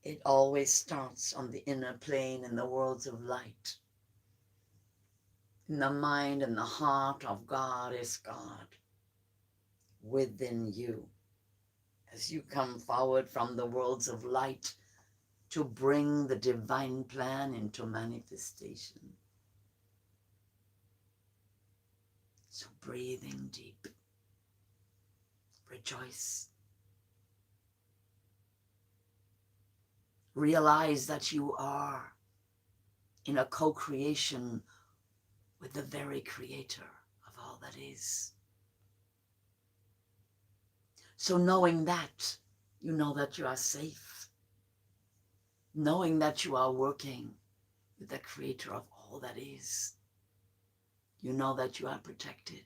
A: It always starts on the inner plane in the worlds of light. In the mind and the heart of God is God within you. As you come forward from the worlds of light to bring the divine plan into manifestation. So breathing deep, rejoice. Realize that you are in a co-creation with the very creator of all that is. So knowing that, you know that you are safe. Knowing that you are working with the creator of all that is. You know that you are protected.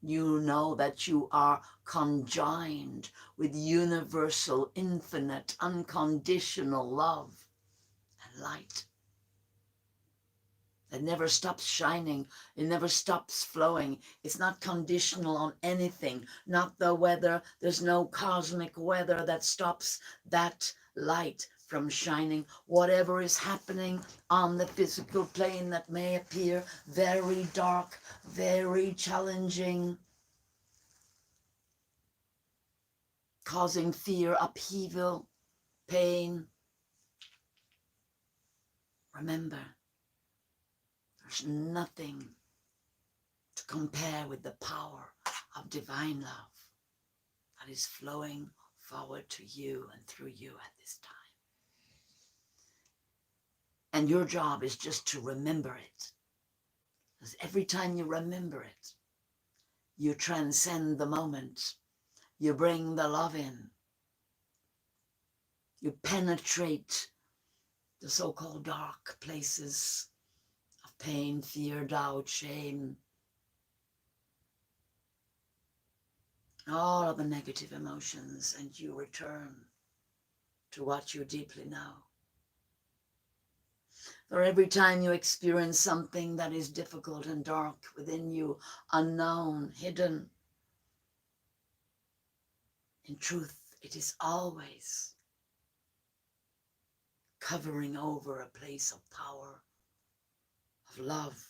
A: You know that you are conjoined with universal, infinite, unconditional love and light. It never stops shining. It never stops flowing. It's not conditional on anything, not the weather. There's no cosmic weather that stops that light from shining. Whatever is happening on the physical plane that may appear very dark, very challenging, causing fear, upheaval, pain. Remember, there's nothing to compare with the power of divine love that is flowing forward to you and through you at this time. And your job is just to remember it. Because every time you remember it, you transcend the moment. You bring the love in. You penetrate the so-called dark places of pain, fear, doubt, shame, all of the negative emotions, and you return to what you deeply know. For every time you experience something that is difficult and dark within you, unknown, hidden, in truth, it is always covering over a place of power, of love.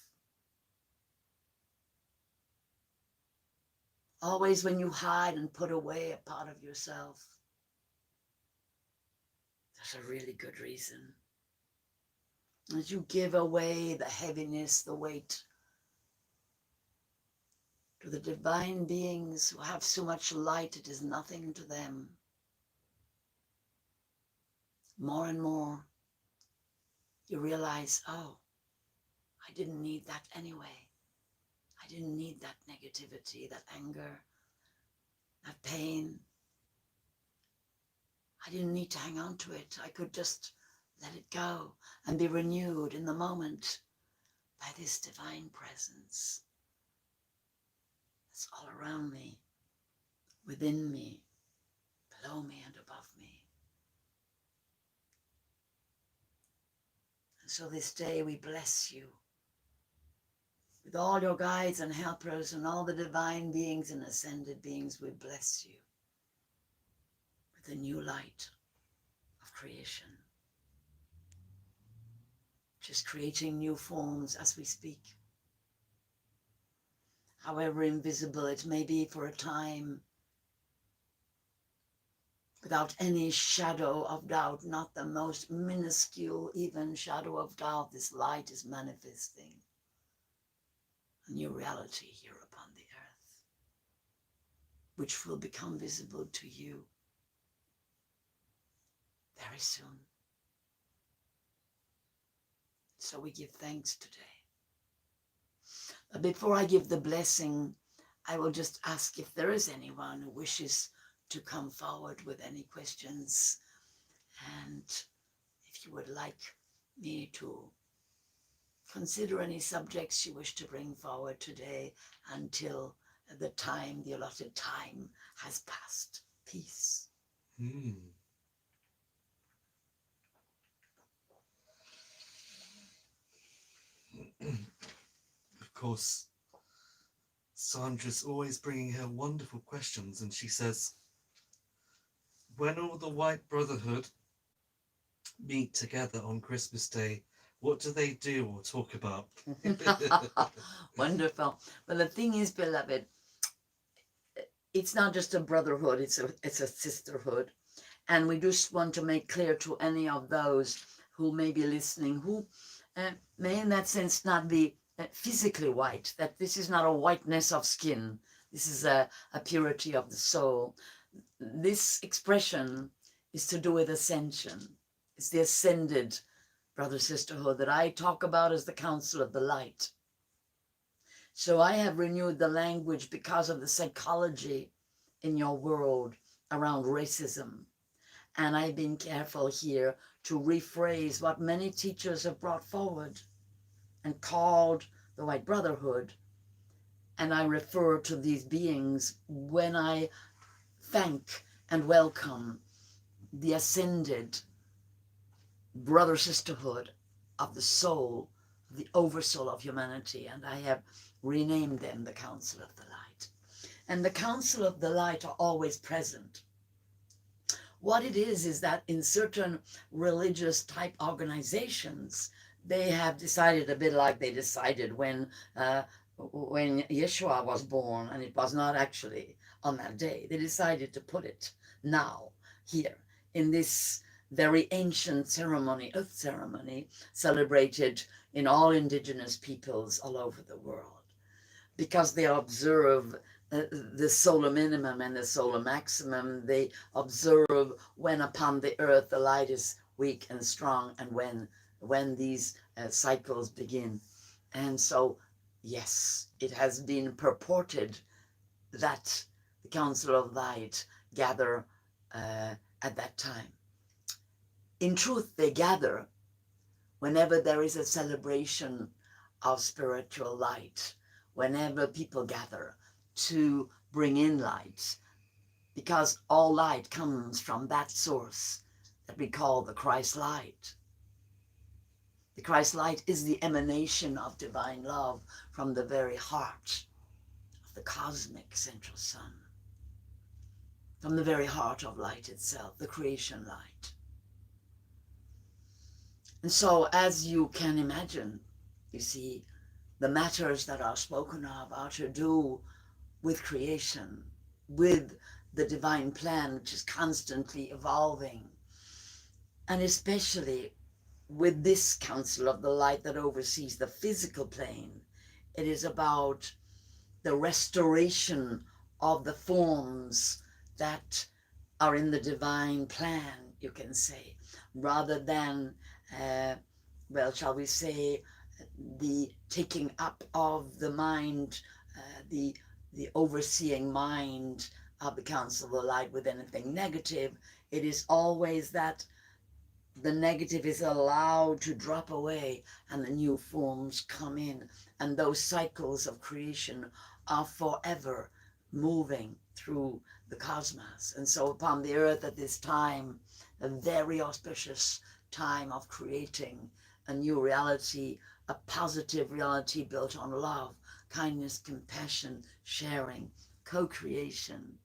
A: Always when you hide and put away a part of yourself, there's a really good reason. As you give away the heaviness, the weight, to the divine beings who have so much light, it is nothing to them. More and more, you realize, oh, I didn't need that anyway. I didn't need that negativity, that anger, that pain. I didn't need to hang on to it. I could just let it go and be renewed in the moment by this divine presence that's all around me, within me, below me and above me. And so this day we bless you with all your guides and helpers and all the divine beings and ascended beings. We bless you with the new light of creation, which is creating new forms as we speak. However invisible it may be for a time, without any shadow of doubt, not the most minuscule even shadow of doubt, this light is manifesting a new reality here upon the earth, which will become visible to you very soon. So we give thanks today. But before I give the blessing, I will just ask if there is anyone who wishes to come forward with any questions, and if you would like me to consider any subjects you wish to bring forward today until the time, the allotted time has passed. Peace.
B: Of course, Sandra's always bringing her wonderful questions, and she says, when all the White Brotherhood meet together on Christmas Day, what do they do or talk about?
A: Wonderful. Well, the thing is, beloved, it's not just a brotherhood, it's a sisterhood. And we just want to make clear to any of those who may be listening, who may in that sense not be physically white, that this is not a whiteness of skin. This is a purity of the soul. This expression is to do with ascension. It's the ascended brother sisterhood that I talk about as the council of the light. So I have renewed the language because of the psychology in your world around racism. And I've been careful here to rephrase what many teachers have brought forward and called the White Brotherhood. And I refer to these beings when I thank and welcome the ascended brother sisterhood of the soul, the oversoul of humanity. And I have renamed them the Council of the Light. And the Council of the Light are always present. What it is that in certain religious type organizations, they have decided a bit like they decided when Yeshua was born, and it was not actually on that day. They decided to put it now, here, in this very ancient ceremony, earth ceremony, celebrated in all indigenous peoples all over the world, because they observe the solar minimum and the solar maximum. They observe when upon the earth the light is weak and strong, and when these cycles begin. And so, yes, it has been purported that the Council of Light gather at that time. In truth, they gather whenever there is a celebration of spiritual light, whenever people gather to bring in light, because all light comes from that source that we call the Christ light. The Christ light is the emanation of divine love from the very heart of the cosmic central sun, from the very heart of light itself, the creation light. And so, as you can imagine, you see, the matters that are spoken of are to do with creation, with the divine plan, which is constantly evolving, and especially with this Council of the Light that oversees the physical plane. It is about the restoration of the forms that are in the divine plan, you can say, rather than, well, shall we say, the taking up of the mind, the overseeing mind of the Council of the Light with anything negative. It is always that the negative is allowed to drop away and the new forms come in. And those cycles of creation are forever moving through the cosmos. And so upon the earth at this time, a very auspicious time of creating a new reality, a positive reality built on love, kindness, compassion, sharing, co-creation.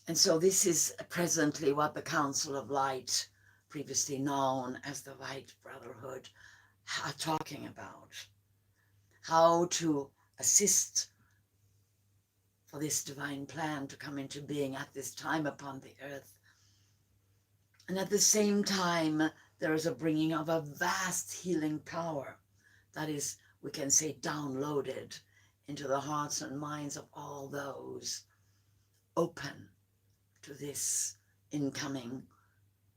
A: And so this is presently what the Council of Light, previously known as the Light Brotherhood, are talking about. How to assist for this divine plan to come into being at this time upon the earth. And at the same time, there is a bringing of a vast healing power that is, we can say, downloaded into the hearts and minds of all those open to this incoming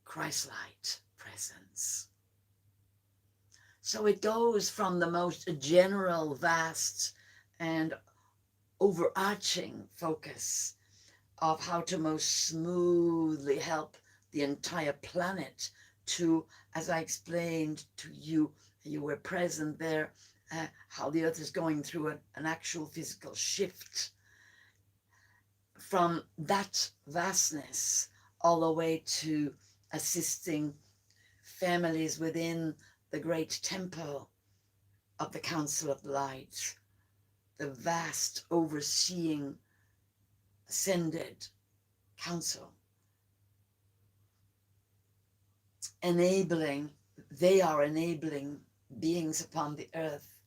A: Christ-light presence. So it goes from the most general, vast, and overarching focus of how to most smoothly help the entire planet to, as I explained to you, you were present there, how the earth is going through an actual physical shift from that vastness all the way to assisting families within the great temple of the Council of Light, the vast overseeing ascended council, they are enabling beings upon the earth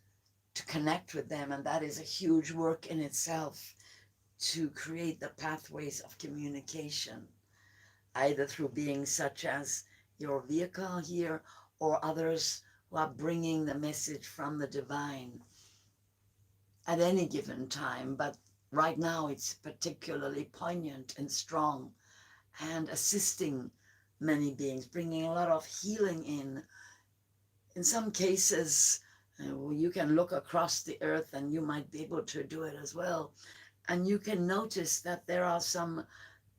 A: to connect with them, and that is a huge work in itself, to create the pathways of communication, either through beings such as your vehicle here or others who are bringing the message from the divine at any given time. But right now it's particularly poignant and strong and assisting many beings, bringing a lot of healing in. In some cases, you can look across the earth and you might be able to do it as well. And you can notice that there are some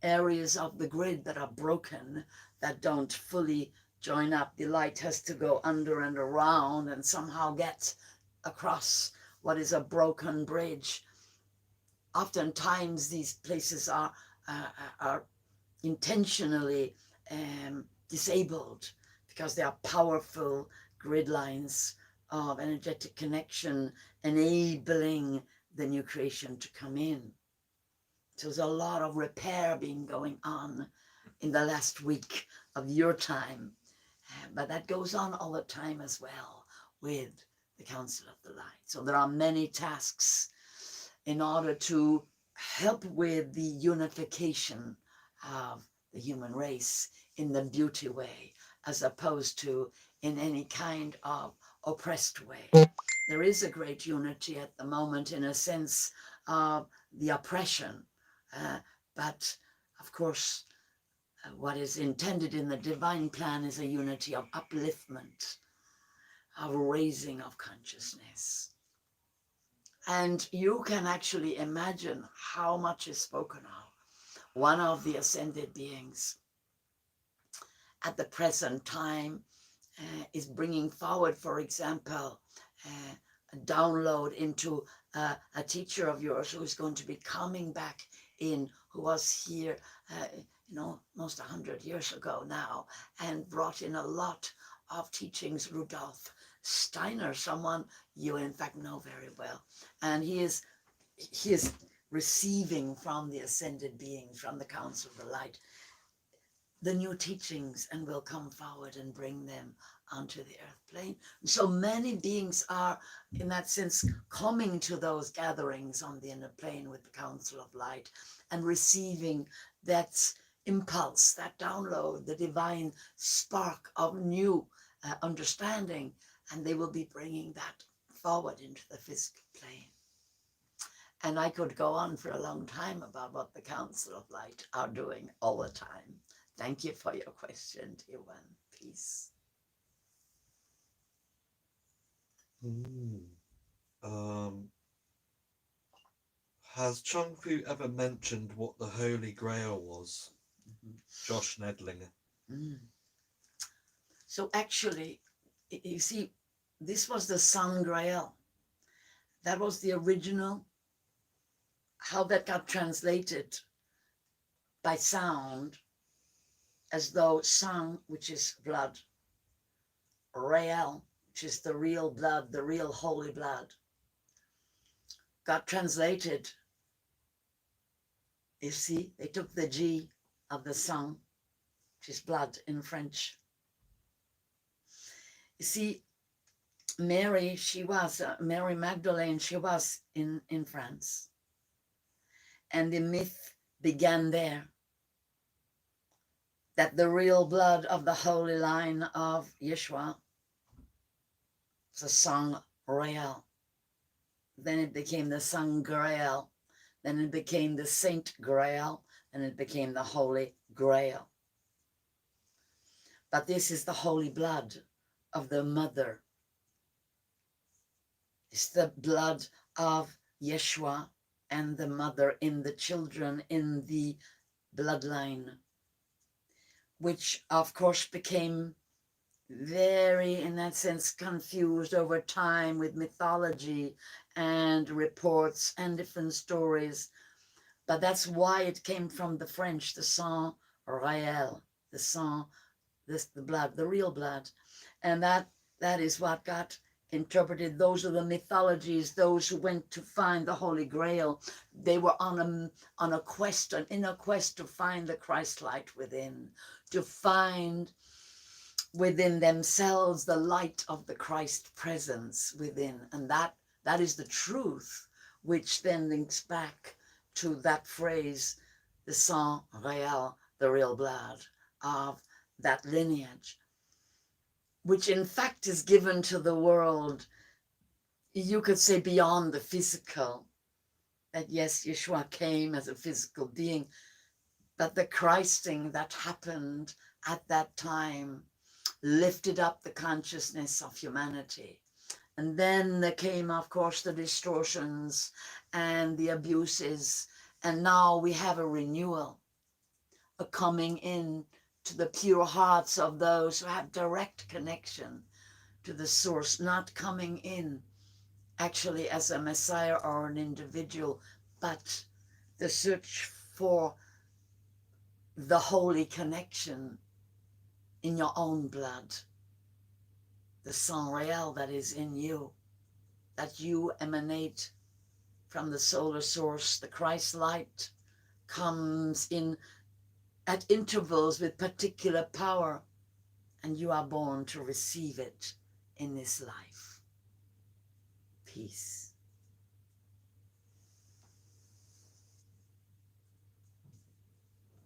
A: areas of the grid that are broken, that don't fully join up. The light has to go under and around and somehow get across what is a broken bridge. Oftentimes these places are intentionally disabled because they are powerful grid lines of energetic connection enabling the new creation to come in. So there's a lot of repair being going on in the last week of your time, but that goes on all the time as well with the Council of the Light. So there are many tasks in order to help with the unification of the human race in the beauty way, as opposed to in any kind of oppressed way. There is a great unity at the moment in a sense of the oppression, but of course what is intended in the divine plan is a unity of upliftment, of raising of consciousness. And you can actually imagine how much is spoken of. One of the ascended beings at the present time is bringing forward, for example, a download into a teacher of yours who is going to be coming back in, who was here, almost 100 years ago now, and brought in a lot of teachings. Rudolf Steiner, someone you in fact know very well, and he is receiving from the ascended beings, from the Council of the Light, the new teachings, and will come forward and bring them onto the earth plane. So many beings are, in that sense, coming to those gatherings on the inner plane with the Council of Light and receiving that impulse, that download, the divine spark of new understanding, and they will be bringing that forward into the physical plane. And I could go on for a long time about what the Council of Light are doing all the time. Thank you for your question, dear one. Peace.
B: Has Chung Fu ever mentioned what the Holy Grail was? Josh Nedlinger.
A: Mm. So actually, you see, this was the Sun Grail. That was the original. How that got translated by sound, as though Sang, which is blood, Rael, which is the real blood, the real holy blood, got translated. You see, they took the G of the Sang, which is blood in French. You see, Mary, she was, Mary Magdalene, she was in France. And the myth began there, that the real blood of the holy line of Yeshua, the Sang Royal. Then it became the Sang Grail. Then it became the Saint Grail. And it became the Holy Grail. But this is the holy blood of the mother. It's the blood of Yeshua and the mother in the children in the bloodline, which of course became very, in that sense, confused over time with mythology and reports and different stories. But that's why it came from the French, the sang réel, the sang, the blood, the real blood. And that is what got interpreted. Those are the mythologies, those who went to find the Holy Grail. They were on a quest, an inner quest to find the Christ light within, to find within themselves the light of the Christ presence within. And that is the truth, which then links back to that phrase, the sang réel, the real blood of that lineage, which in fact is given to the world, you could say, beyond the physical. That yes, Yeshua came as a physical being, but the Christing that happened at that time lifted up the consciousness of humanity. And then there came, of course, the distortions and the abuses. And now we have a renewal, a coming in to the pure hearts of those who have direct connection to the source, not coming in actually as a Messiah or an individual, but the search for the holy connection in your own blood, the sang réel that is in you, that you emanate from the solar source. The Christ light comes in at intervals with particular power, and you are born to receive it in this life. Peace.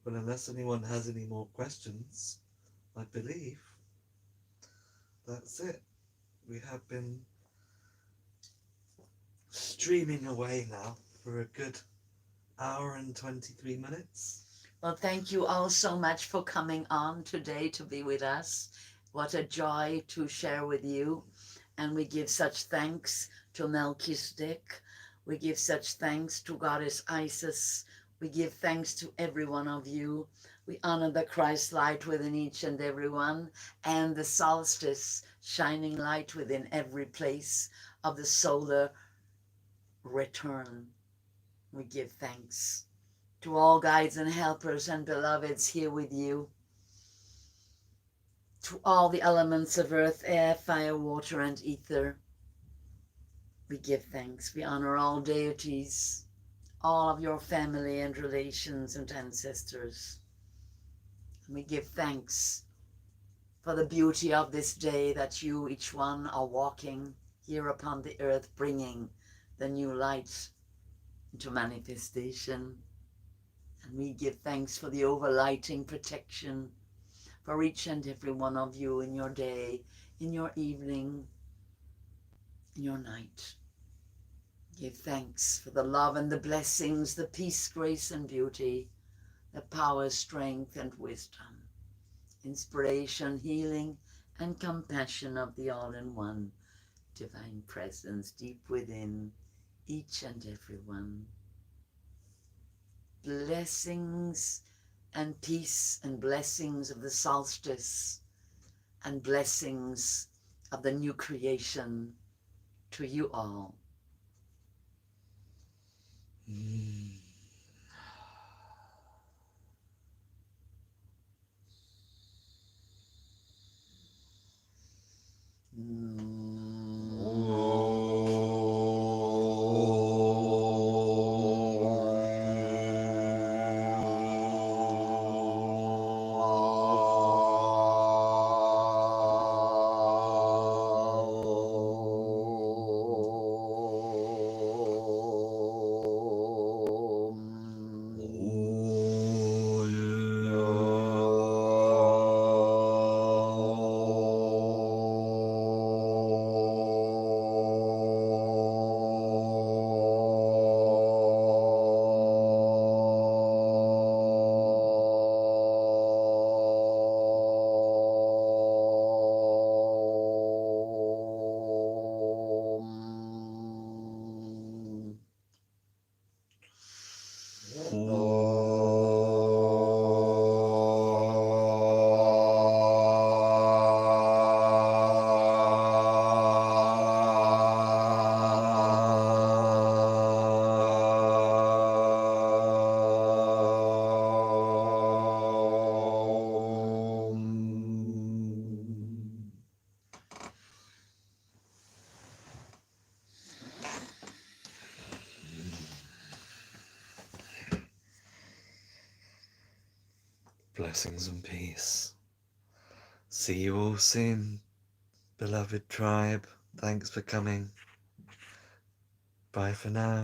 B: Well, unless anyone has any more questions, I believe that's it. We have been streaming away now for a good hour and 23 minutes.
A: Well, thank you all so much for coming on today to be with us. What a joy to share with you. And we give such thanks to Melchizedek. We give such thanks to Goddess Isis. We give thanks to every one of you. We honor the Christ light within each and every one, and the solstice shining light within every place of the solar return. We give thanks to all guides and helpers and beloveds here with you, to all the elements of earth, air, fire, water, and ether. We give thanks. We honor all deities, all of your family and relations and ancestors. And we give thanks for the beauty of this day that you, each one, are walking here upon the earth, bringing the new light into manifestation. And we give thanks for the overlighting protection for each and every one of you in your day, in your evening, in your night. Give thanks for the love and the blessings, the peace, grace, and beauty, the power, strength, and wisdom, inspiration, healing, and compassion of the all-in-one divine presence deep within each and every one. blessings and peace and blessings of the solstice and blessings of the new creation to you all.
B: Blessings and peace. See you all soon, beloved tribe. Thanks for coming. Bye for now.